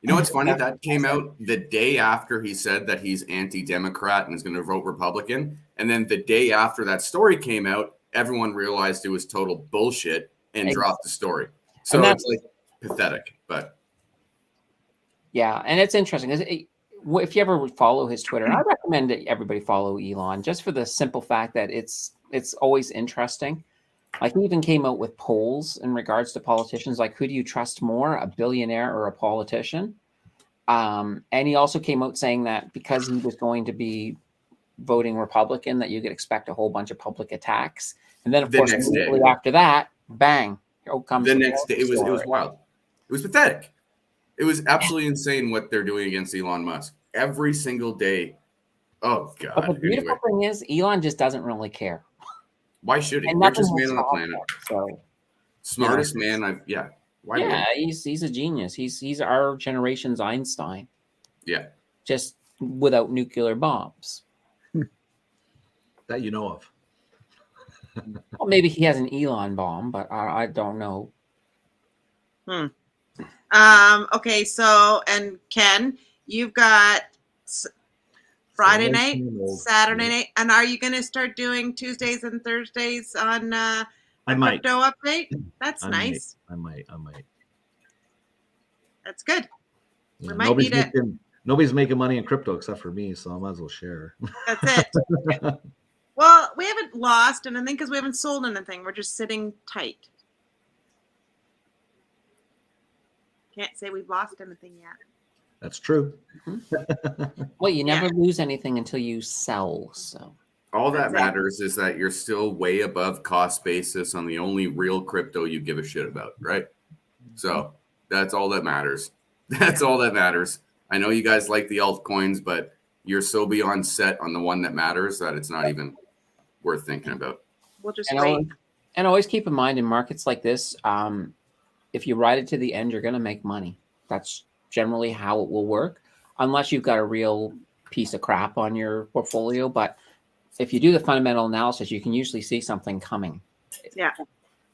S5: know what's funny? That came out the day after he said that he's anti-Democrat and is going to vote Republican. And then the day after that story came out, everyone realized it was total bullshit and dropped the story. So it's like pathetic, but...
S2: Yeah, and it's interesting. If you ever follow his Twitter, I recommend that everybody follow Elon just for the simple fact that it's always interesting. Like he even came out with polls in regards to politicians, like who do you trust more, a billionaire or a politician? And he also came out saying that because he was going to be voting Republican, that you could expect a whole bunch of public attacks. And then, of course, immediately after that, bang! Here comes
S5: the next day. It was wild. It was pathetic. It was absolutely insane what they're doing against Elon Musk every single day. Oh God!
S2: But the beautiful thing is, Elon just doesn't really care.
S5: Why should he?
S2: And
S5: Richest man on the planet.
S2: So
S5: smartest man.
S2: Why he's a genius. He's our generation's Einstein.
S5: Yeah.
S2: Just without nuclear bombs.
S4: That you know of.
S2: Well, maybe he has an Elon bomb, but I don't know.
S1: Okay, so and Ken, you've got Friday night, Saturday night, and are you going to start doing Tuesdays and Thursdays on
S4: I might.
S1: Crypto update. That's
S4: I
S1: nice.
S4: might.
S1: That's good.
S4: Yeah,
S1: We might need it.
S4: Nobody's making money in crypto except for me, so I might as well share.
S1: That's it. Well, we haven't lost anything because we haven't sold anything. We're just sitting tight. Can't say we've lost anything yet.
S4: That's true.
S2: Well, you never lose anything until you sell. So
S5: All that
S1: That's it.
S5: matters is that you're still way above cost basis on the only real crypto you give a shit about, right? So that's all that matters. That's all that matters. I know you guys like the altcoins, but you're so beyond set on the one that matters that it's not even worth thinking about.
S1: We'll just wait.
S2: And always keep in mind in markets like this, if you ride it to the end, you're going to make money. That's generally how it will work, unless you've got a real piece of crap on your portfolio. But if you do the fundamental analysis, you can usually see something coming.
S1: Yeah.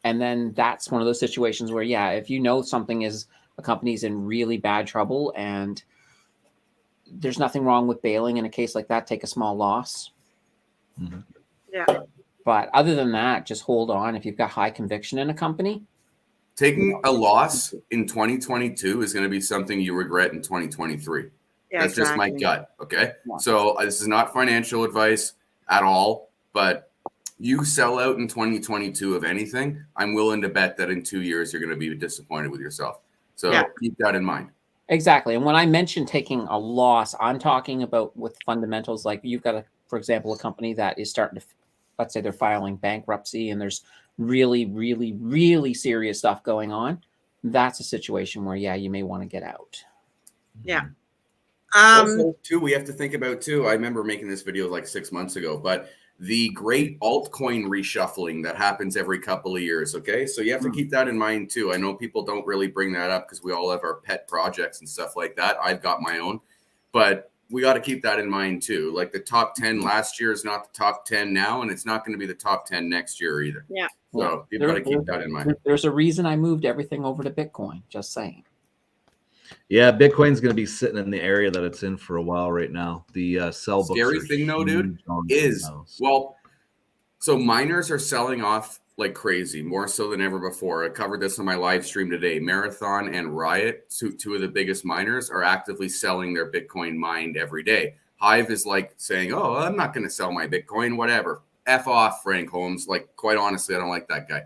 S2: And then that's one of those situations where, yeah, if you know something is a company's in really bad trouble and there's nothing wrong with bailing in a case like that, take a small loss.
S4: Mm-hmm.
S1: Yeah.
S2: But other than that, just hold on. If you've got high conviction in a company,
S5: Taking a loss in 2022 is going to be something you regret in 2023.
S1: Yeah,
S5: That's just my
S1: exactly.
S5: gut. Okay.
S2: Yeah.
S5: So this is not financial advice at all, but you sell out in 2022 of anything, I'm willing to bet that in 2 years you're going to be disappointed with yourself. So keep that in mind.
S2: exactly. And when I mention taking a loss, I'm talking about with fundamentals. Like you've got, for example, a company that is starting to, let's say they're filing bankruptcy and there's really, really, really serious stuff going on. That's a situation where, you may want to get out.
S1: Yeah.
S5: Also, too, we have to think about too. I remember making this video like 6 months ago, but the great altcoin reshuffling that happens every couple of years. Okay, so you have to keep that in mind too. I know people don't really bring that up because we all have our pet projects and stuff like that. I've got my own, but we got to keep that in mind too. Like the top 10 last year is not the top 10 now, and it's not going to be the top 10 next year either.
S1: Yeah.
S5: So you've got to keep that in mind.
S2: There's a reason I moved everything over to Bitcoin. Just saying.
S4: Yeah, Bitcoin's going to be sitting in the area that it's in for a while right now. The sell books.
S5: Scary thing though, dude, is so miners are selling off like crazy, more so than ever before. I covered this on my live stream today. Marathon and Riot, two of the biggest miners, are actively selling their Bitcoin mined every day. Hive is like saying, "Oh, I'm not going to sell my Bitcoin, whatever. F off, Frank Holmes." Like, quite honestly, I don't like that guy.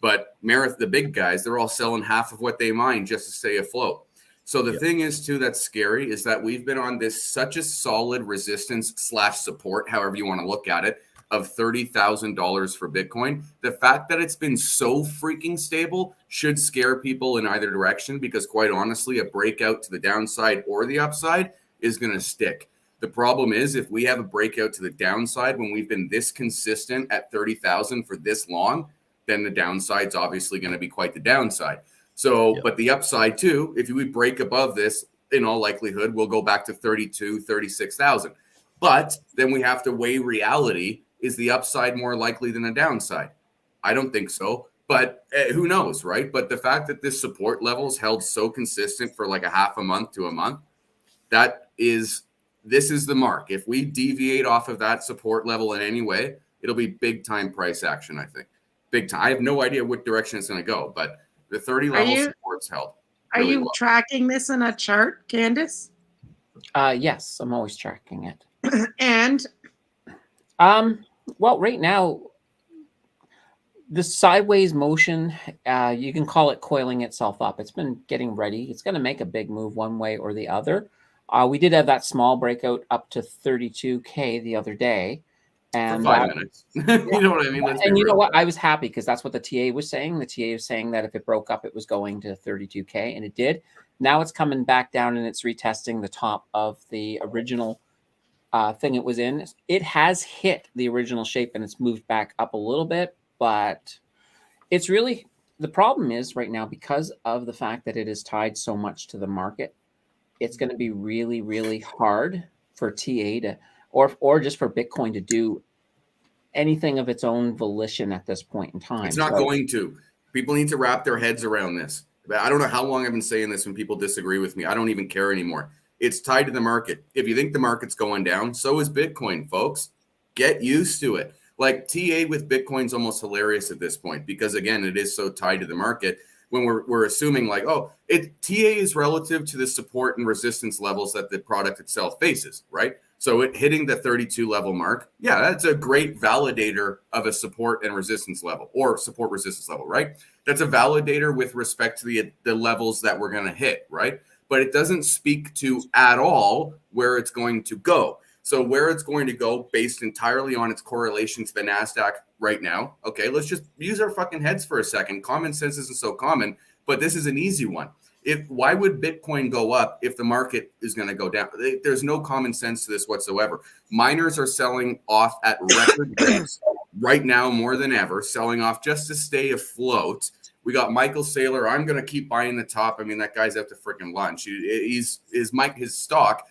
S5: But the big guys, they're all selling half of what they mine just to stay afloat. So the thing is, too, that's scary is that we've been on this such a solid resistance / support, however you want to look at it, of $30,000 for Bitcoin. The fact that it's been so freaking stable should scare people in either direction because, quite honestly, a breakout to the downside or the upside is going to stick. The problem is if we have a breakout to the downside when we've been this consistent at 30,000 for this long, then the downside's obviously going to be quite the downside. So, but the upside too, if we break above this, in all likelihood, we'll go back to 32, 36,000. But then we have to weigh reality. Is the upside more likely than the downside? I don't think so, but who knows, right? But the fact that this support level is held so consistent for like a half a month to a month, this is the mark. If we deviate off of that support level in any way, it'll be big time price action, I think. Big time. I have no idea what direction it's going to go, but the 30 level support's held.
S1: Are you tracking this in a chart, Candace?
S2: Yes, I'm always tracking it.
S1: And
S2: well, right now, the sideways motion, you can call it coiling itself up. It's been getting ready. It's going to make a big move one way or the other. We did have that small breakout up to 32K the other day. And
S5: for 5 minutes. You know what I mean?
S2: And you know what? I was happy because that's what the TA was saying. The TA was saying that if it broke up, it was going to 32K, and it did. Now it's coming back down, and it's retesting the top of the original thing it was in. It has hit the original shape, and it's moved back up a little bit, but it's really the problem is right now because of the fact that it is tied so much to the market. It's going to be really, really hard for TA to or just for Bitcoin to do anything of its own volition at this point in time.
S5: It's not going to. People need to wrap their heads around this. I don't know how long I've been saying this when people disagree with me. I don't even care anymore. It's tied to the market. If you think the market's going down, so is Bitcoin, folks. Get used to it. Like TA with Bitcoin's almost hilarious at this point because again, it is so tied to the market. When we're assuming like, oh, TA is relative to the support and resistance levels that the product itself faces, right? So it hitting the 32 level mark, yeah, that's a great validator of a support and resistance level or support resistance level, right? That's a validator with respect to the levels that we're going to hit, right? But it doesn't speak to at all where it's going to go. So where it's going to go based entirely on its correlation to the NASDAQ right now. Okay, let's just use our fucking heads for a second. Common sense isn't so common, but this is an easy one. Why would Bitcoin go up if the market is going to go down? There's no common sense to this whatsoever. Miners are selling off at record rates right now more than ever, selling off just to stay afloat. We got Michael Saylor. I'm going to keep buying the top. I mean, that guy's out to freaking lunch. His stock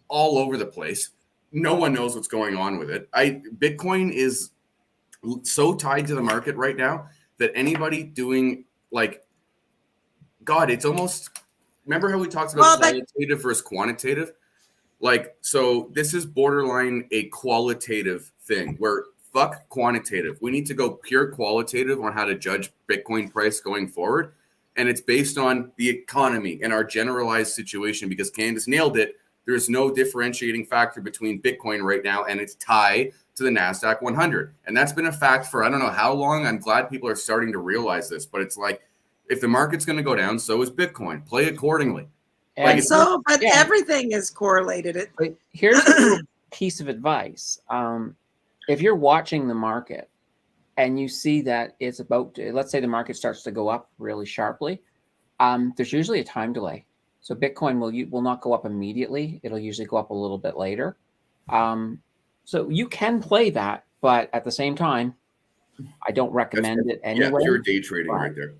S5: all over the place. No one knows what's going on with it. Bitcoin is so tied to the market right now that anybody doing like, God, it's almost, remember how we talked about qualitative versus quantitative? Like, so this is borderline a qualitative thing where fuck quantitative. We need to go pure qualitative on how to judge Bitcoin price going forward. And it's based on the economy and our generalized situation because Candace nailed it. There's no differentiating factor between Bitcoin right now and its tie to the NASDAQ 100. And that's been a fact for I don't know how long. I'm glad people are starting to realize this, but it's like, if the market's going to go down, so is Bitcoin. Play accordingly.
S1: And everything is correlated.
S2: Here's a piece of advice. If you're watching the market and you see that it's about to, let's say the market starts to go up really sharply, there's usually a time delay. So Bitcoin will not go up immediately. It'll usually go up a little bit later. So you can play that, but at the same time, I don't recommend it anyway.
S5: Yeah, pure day trading right there.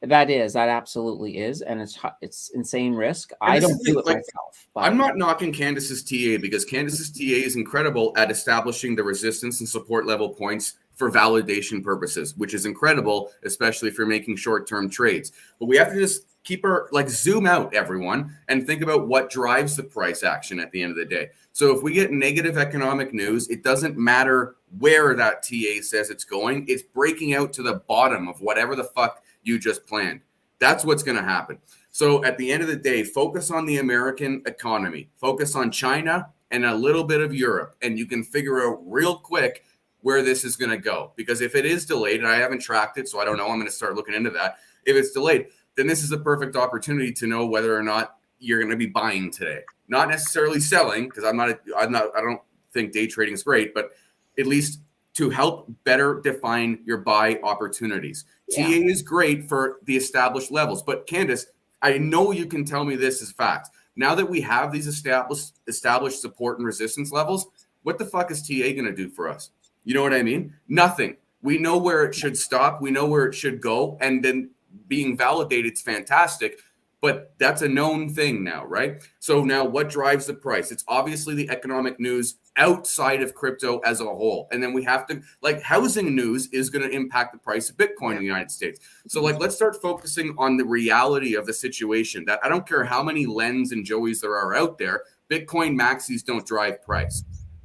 S2: That absolutely is, and it's insane risk. I don't do it myself. But
S5: I'm not knocking Candace's TA because Candace's TA is incredible at establishing the resistance and support level points for validation purposes, which is incredible, especially if you're making short-term trades. But we have to just keep our zoom out, everyone, and think about what drives the price action at the end of the day. So if we get negative economic news, it doesn't matter where that TA says it's going. It's breaking out to the bottom of whatever the fuck you just planned. That's what's going to happen. So at the end of the day, focus on the American economy, focus on China and a little bit of Europe, and you can figure out real quick where this is going to go. Because if it is delayed, and I haven't tracked it, so I don't know, I'm going to start looking into that. If it's delayed, then this is the perfect opportunity to know whether or not you're going to be buying today. Not necessarily selling, because I don't think day trading is great, but at least to help better define your buy opportunities. Yeah. TA is great for the established levels, but Candace, I know you can tell me this is fact. Now that we have these established support and resistance levels, what the fuck is TA going to do for us? You know what I mean? Nothing. We know where it should stop. We know where it should go. And then being validated is fantastic, but that's a known thing now, right? So now what drives the price? It's obviously the economic news outside of crypto as a whole. And then we have to, housing news is going to impact the price of Bitcoin in the United States. So let's start focusing on the reality of the situation that I don't care how many Lens and Joeys there are out there, Bitcoin maxis don't drive price.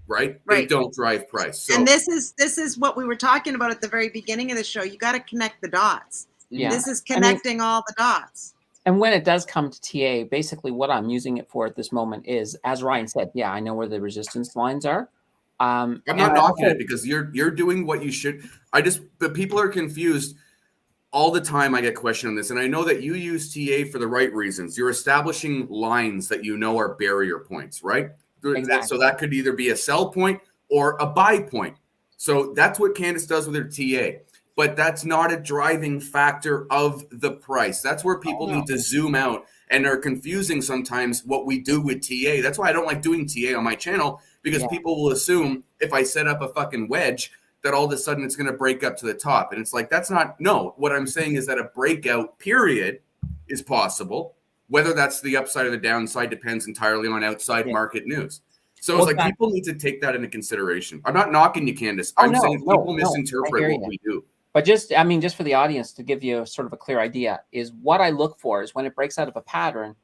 S5: Right? They don't drive price. So,
S1: and this is what we were talking about at the very beginning of the show. You got to connect the dots. Yeah. This is connecting all the dots.
S2: And when it does come to TA, basically what I'm using it for at this moment is, as Ryan said, yeah, I know where the resistance lines are.
S5: I'm not knocking it because you're doing what you should. But people are confused all the time. I get questioned on this, and I know that you use TA for the right reasons. You're establishing lines that you know are barrier points, right? Exactly. So that could either be a sell point or a buy point. So that's what Candace does with her TA. But that's not a driving factor of the price. That's where people need to zoom out and are confusing sometimes what we do with TA. That's why I don't like doing TA on my channel, because people will assume if I set up a fucking wedge that all of a sudden it's going to break up to the top. And it's like, that's not, no. What I'm saying is that a breakout period is possible. Whether that's the upside or the downside depends entirely on outside market news. So it's people need to take that into consideration. I'm not knocking you, Candace. I'm saying people misinterpret what we do.
S2: But just for the audience to give you sort of a clear idea, is what I look for is when it breaks out of a pattern,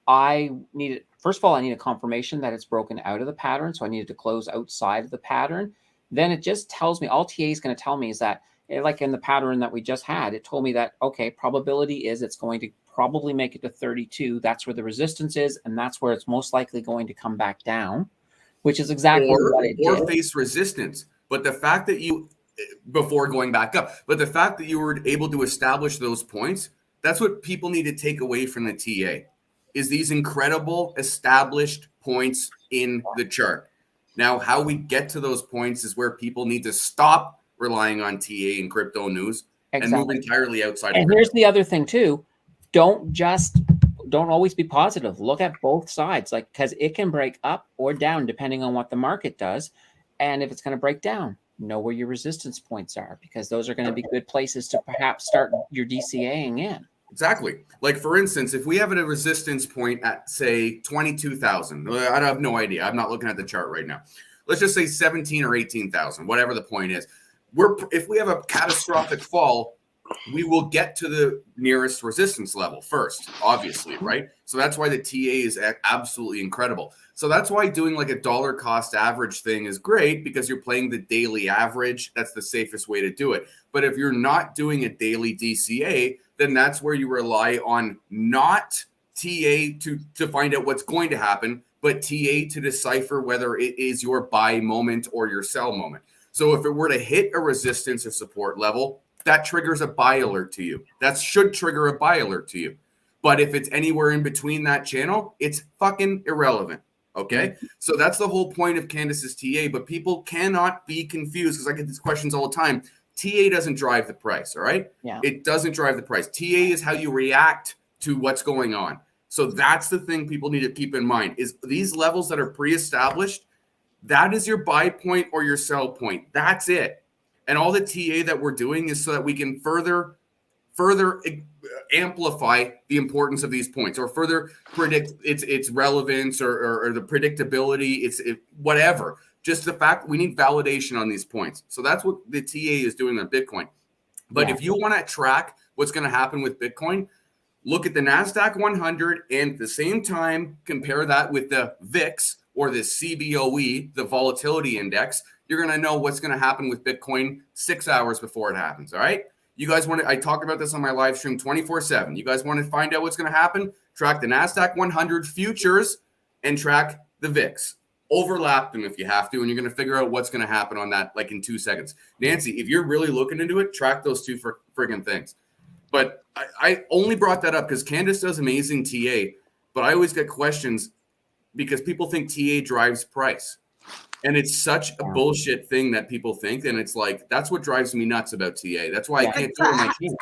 S2: first of all, I need a confirmation that it's broken out of the pattern. So I needed to close outside of the pattern. then it just tells me, all TA is going to tell me is that, like in the pattern that we just had, it told me that, okay, probability is it's going to probably make it to 32. That's where the resistance is, and that's where it's most likely going to come back down, which is exactly what it did.
S5: Or face resistance. But the fact that you, before going back up, but the fact that you were able to establish those points, that's what people need to take away from the TA, is these incredible established points in the chart. Now, how we get to those points is where people need to stop relying on TA and crypto news and move entirely outside of crypto.
S2: And here's the other thing too. Don't always be positive. Look at both sides, like, because it can break up or down depending on what the market does. And if it's going to break down, know where your resistance points are, because those are going to be good places to perhaps start your DCAing in.
S5: Exactly. Like, for instance, if we have a resistance point at, say, 22,000, I have no idea. I'm not looking at the chart right now. Let's just say 17 or 18,000, whatever the point is. If we have a catastrophic fall, we will get to the nearest resistance level first, obviously, right? So that's why the TA is absolutely incredible. So that's why doing like a dollar cost average thing is great, because you're playing the daily average. That's the safest way to do it. But if you're not doing a daily DCA, then that's where you rely on not TA to find out what's going to happen, but TA to decipher whether it is your buy moment or your sell moment. So if it were to hit a resistance or support level, that triggers a buy alert to you. That should trigger a buy alert to you. But if it's anywhere in between that channel, it's fucking irrelevant. Okay? So that's the whole point of Candace's TA, but people cannot be confused, because I get these questions all the time. TA doesn't drive the price, all right?
S2: Yeah.
S5: It doesn't drive the price. TA is how you react to what's going on. So that's the thing people need to keep in mind, is these levels that are pre-established, that is your buy point or your sell point. That's it. And all the TA that we're doing is so that we can further amplify the importance of these points, or further predict its relevance, or the predictability, whatever. Just the fact we need validation on these points. So that's what the TA is doing on Bitcoin. But if you want to track what's going to happen with Bitcoin, look at the NASDAQ 100, and at the same time, compare that with the VIX or the CBOE, the volatility index. You're going to know what's going to happen with Bitcoin 6 hours before it happens. All right. You guys want to, I talk about this on my live stream 24/7. You guys want to find out what's going to happen? Track the NASDAQ 100 futures and track the VIX. Overlap them if you have to, and you're going to figure out what's going to happen on that, like in 2 seconds. Nancy, if you're really looking into it, track those two friggin' things. But I only brought that up because Candace does amazing TA, but I always get questions because people think TA drives price. And it's such a bullshit thing that people think. And it's like, that's what drives me nuts about TA. That's why I can't do it on my team.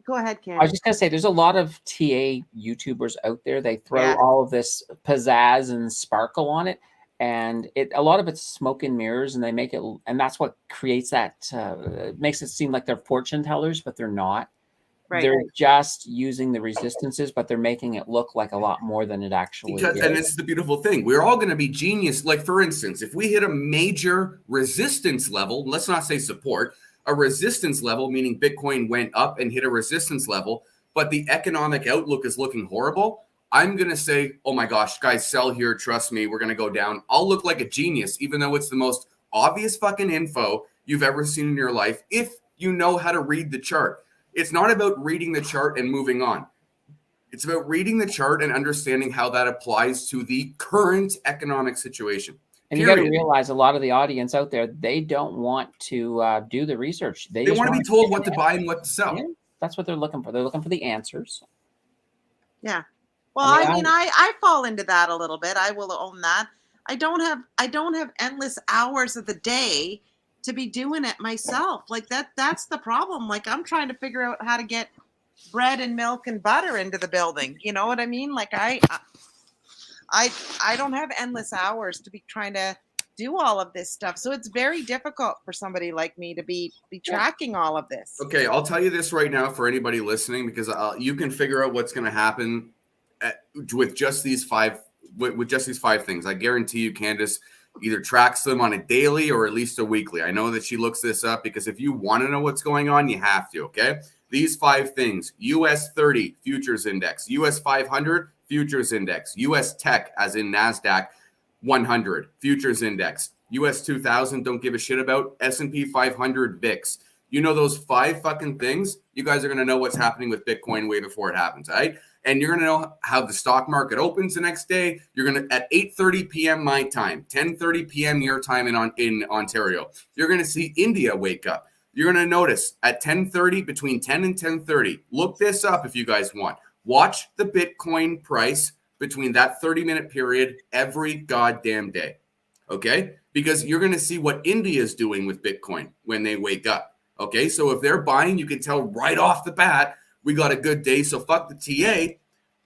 S1: Go ahead, Candace.
S2: I was just going to say, there's a lot of TA YouTubers out there. They throw all of this pizzazz and sparkle on it. And a lot of it's smoke and mirrors, and they make it, and that's what creates that, makes it seem like they're fortune tellers, but they're not. Right. They're just using the resistances, but they're making it look like a lot more than it actually is.
S5: And it's the beautiful thing. We're all going to be genius. Like, for instance, if we hit a major resistance level, let's not say support, a resistance level, meaning Bitcoin went up and hit a resistance level, but the economic outlook is looking horrible, I'm going to say, oh my gosh, guys, sell here. Trust me, we're going to go down. I'll look like a genius, even though it's the most obvious fucking info you've ever seen in your life, if you know how to read the chart. It's not about reading the chart and moving on. It's about reading the chart and understanding how that applies to the current economic situation.
S2: And you got to realize a lot of the audience out there, they don't want to do the research.
S5: They want to be told what to buy and what to sell.
S2: Yeah, that's what they're looking for. They're looking for the answers.
S1: Yeah. Well, I mean, I fall into that a little bit. I will own that. I don't have endless hours of the day to be doing it myself. Like that's the problem. Like, I'm trying to figure out how to get bread and milk and butter into the building. You know what I mean? Like I don't have endless hours to be trying to do all of this stuff. So it's very difficult for somebody like me to be tracking all of this.
S5: Okay. I'll tell you this right now for anybody listening, because you can figure out what's going to happen with just these five things. I guarantee you, Candace either tracks them on a daily or at least a weekly. I know that she looks this up because if you want to know what's going on, you have to, okay? These 5 things: US 30 futures index, US 500 futures index, US tech, as in NASDAQ 100 futures index, US 2000, don't give a shit about. S&P 500, VIX. You know those 5 fucking things, you guys are going to know what's happening with Bitcoin way before it happens, right? And you're going to know how the stock market opens the next day. You're going to, at 8:30 p.m. my time, 10:30 p.m. your time in Ontario, you're going to see India wake up. You're going to notice at 10:30, between 10 and 10:30, look this up if you guys want. Watch the Bitcoin price between that 30-minute period every goddamn day, okay? Because you're going to see what India is doing with Bitcoin when they wake up. Okay, so if they're buying, you can tell right off the bat, we got a good day. So fuck the TA.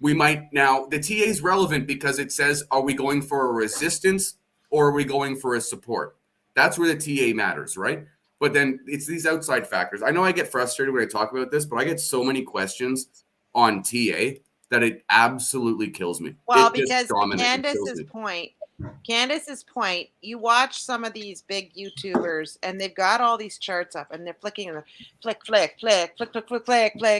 S5: We might now, the TA is relevant because it says, are we going for a resistance or are we going for a support? That's where the TA matters, right? But then it's these outside factors. I know I get frustrated when I talk about this, but I get so many questions on TA that it absolutely kills me.
S1: Well, because Candace's point, you watch some of these big YouTubers and they've got all these charts up and they're flicking and flick,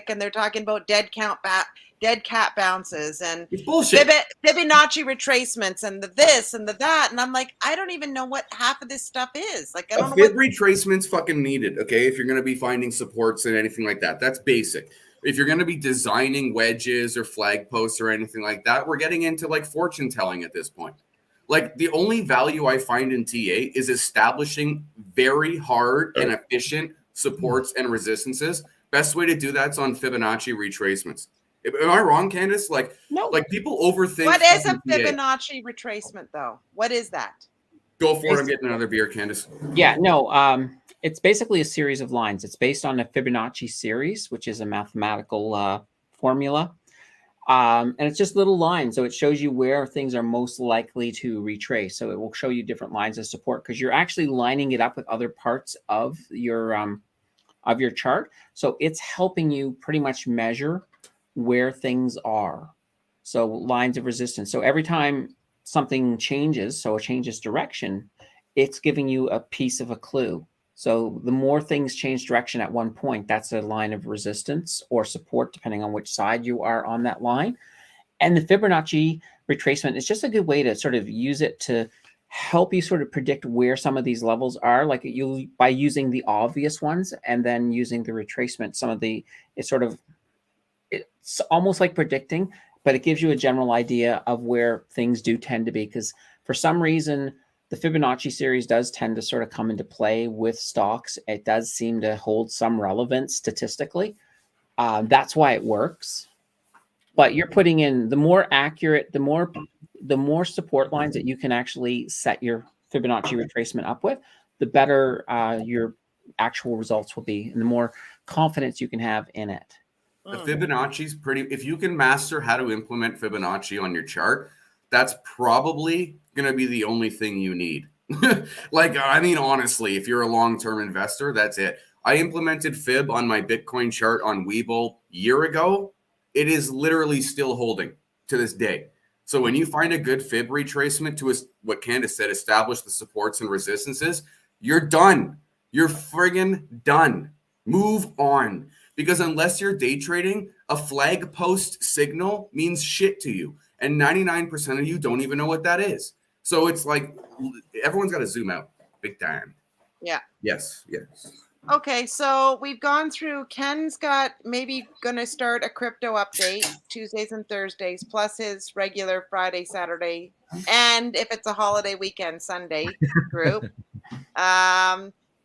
S1: and they're talking about dead cat bounces and
S5: it's bullshit.
S1: Fibonacci retracements and the this and the that. And I'm like, I don't even know what half of this stuff is. Like, I don't know.
S5: Fib retracement's fucking needed, okay? If you're going to be finding supports and anything like that, that's basic. If you're going to be designing wedges or flag posts or anything like that, we're getting into like fortune telling at this point. Like the only value I find in TA is establishing very hard and efficient supports and resistances. Best way to do that's on Fibonacci retracements. Am I wrong, Candace? Like, no. Like people overthink.
S1: What is a Fibonacci retracement, though? What is that?
S5: Go for it. I'm getting another beer, Candace.
S2: Yeah, no. It's basically a series of lines. It's based on a Fibonacci series, which is a mathematical formula. And it's just little lines. So it shows you where things are most likely to retrace. So it will show you different lines of support because you're actually lining it up with other parts of your chart. So it's helping you pretty much measure where things are. So lines of resistance. So every time something changes, so it changes direction, it's giving you a piece of a clue. So the more things change direction at one point, that's a line of resistance or support, depending on which side you are on that line. And the Fibonacci retracement is just a good way to sort of use it to help you sort of predict where some of these levels are, like by using the obvious ones and then using the retracement. It's almost like predicting, but it gives you a general idea of where things do tend to be. Because for some reason, the Fibonacci series does tend to sort of come into play with stocks. It does seem to hold some relevance statistically. That's why it works. But you're putting in the more accurate, the more support lines that you can actually set your Fibonacci retracement up with, the better your actual results will be and the more confidence you can have in it.
S5: The Fibonacci's pretty, if you can master how to implement Fibonacci on your chart, that's probably going to be the only thing you need. Like, I mean, honestly, if you're a long-term investor, that's it. I implemented Fib on my Bitcoin chart on Webull a year ago. It is literally still holding to this day. So when you find a good Fib retracement to what Candace said, establish the supports and resistances, you're done. You're friggin' done. Move on. Because unless you're day trading, a flag post signal means shit to you. And 99% of you don't even know what that is. So it's like everyone's got to zoom out big time.
S1: Yeah.
S5: Yes.
S1: Okay, so we've gone through. Ken's got maybe going to start a crypto update Tuesdays and Thursdays, plus his regular Friday, Saturday, and if it's a holiday weekend, Sunday group.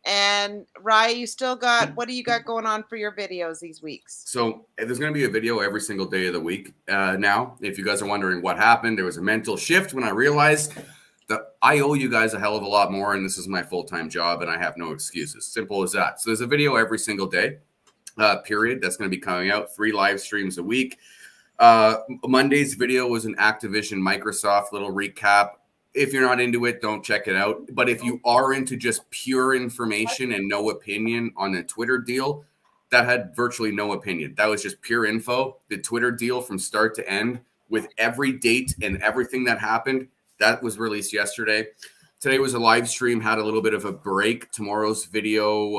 S1: And Rye, you still got, what do you got going on for your videos these weeks?
S5: So there's going to be a video every single day of the week now. If you guys are wondering what happened, there was a mental shift when I realized that I owe you guys a hell of a lot more, and this is my full-time job, and I have no excuses. Simple as that. So there's a video every single day, period. That's going to be coming out. 3 live streams a week. Monday's video was an Activision Microsoft little recap. If you're not into it, don't check it out. But if you are into just pure information and no opinion on the Twitter deal, that had virtually no opinion. That was just pure info. The Twitter deal from start to end with every date and everything that happened, that was released yesterday. Today was a live stream, had a little bit of a break. Tomorrow's video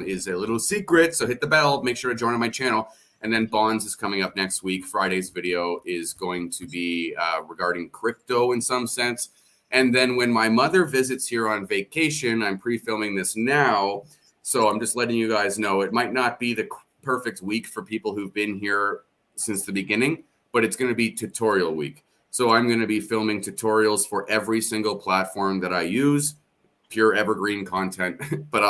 S5: is a little secret, so hit the bell. Make sure to join on my channel. And then Bonds is coming up next week. Friday's video is going to be regarding crypto in some sense. And then when my mother visits here on vacation, I'm pre-filming this now. So I'm just letting you guys know it might not be the perfect week for people who've been here since the beginning, but it's going to be tutorial week. So I'm going to be filming tutorials for every single platform that I use, pure evergreen content, but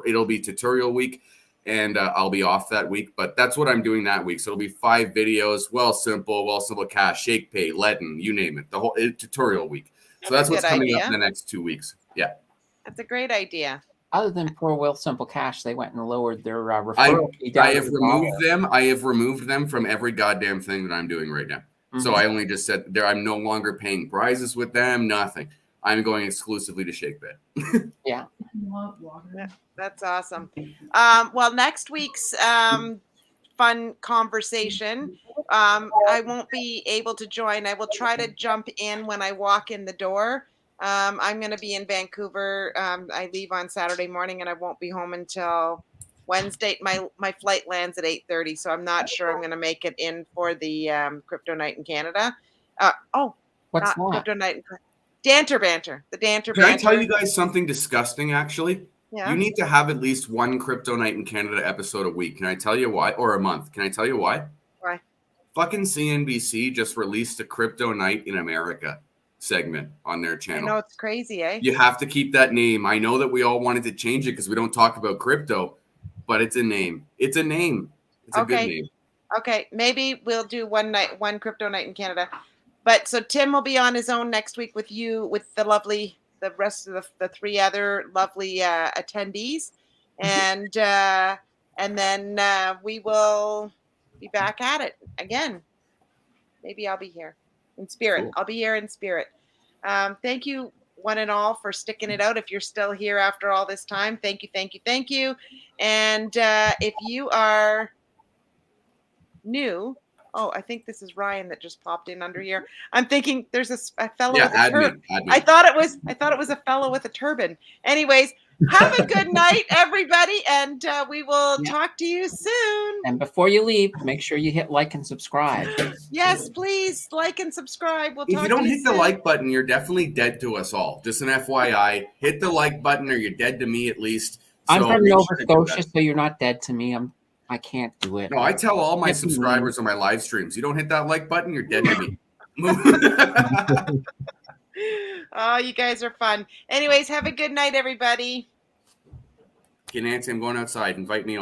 S5: it'll be tutorial week, and I'll be off that week, but that's what I'm doing that week. So it'll be 5 videos, Simple Cash, Shake Pay, Leaden, you name it, the whole tutorial week. So that's what's coming up in the next 2 weeks. Yeah.
S1: That's a great idea.
S2: Other than poor Simple Cash, they went and lowered their referral fee down.
S5: I have removed them. I have removed them from every goddamn thing that I'm doing right now. Mm-hmm. So I only just said there. I'm no longer paying prizes with them. Nothing. I'm going exclusively to Shake Pay.
S2: Yeah.
S1: That's awesome. Well, next week's fun conversation. I won't be able to join. I will try to jump in when I walk in the door. I'm going to be in Vancouver. I leave on Saturday morning, and I won't be home until Wednesday. My flight lands at 8:30, so I'm not sure I'm going to make it in for the Crypto Night in Canada.
S2: What's that?
S1: Crypto Night. Danter Banter. The Danter Banter.
S5: Can I tell you guys something disgusting, actually?
S1: Yeah.
S5: You need to have at least one Crypto Night in Canada episode a week. Can I tell you why? Or a month. Can I tell you why?
S1: Why?
S5: Fucking CNBC just released a Crypto Night in America segment on their channel.
S1: I know, it's crazy, eh?
S5: You have to keep that name. I know that we all wanted to change it because we don't talk about crypto, but it's a name. It's a name. It's a good name.
S1: Okay, maybe we'll do one Crypto Night in Canada. But so Tim will be on his own next week with you, with the rest of the 3 other lovely attendees, and then we will be back at it again. Maybe I'll be here in spirit. Cool. I'll be here in spirit. Thank you, one and all, for sticking it out. If you're still here after all this time, thank you, thank you, thank you. And if you are new. Oh, I think this is Ryan that just popped in under here. I'm thinking there's a fellow with a turban. I thought it was a fellow with a turban. Anyways, have a good night, everybody, and we will talk to you soon.
S2: And before you leave, make sure you hit like and subscribe.
S1: Yes, please like and subscribe.
S5: If you don't hit the like button, you're definitely dead to us all. Just an FYI, hit the like button, or you're dead to me at least.
S2: I'm from Nova Scotia, so you're not dead to me. I can't do it.
S5: No, I tell all my subscribers on my live streams, you don't hit that like button, you're dead to me.
S1: Oh, you guys are fun. Anyways, have a good night, everybody.
S5: Okay, Nancy, I'm going outside. Invite me on.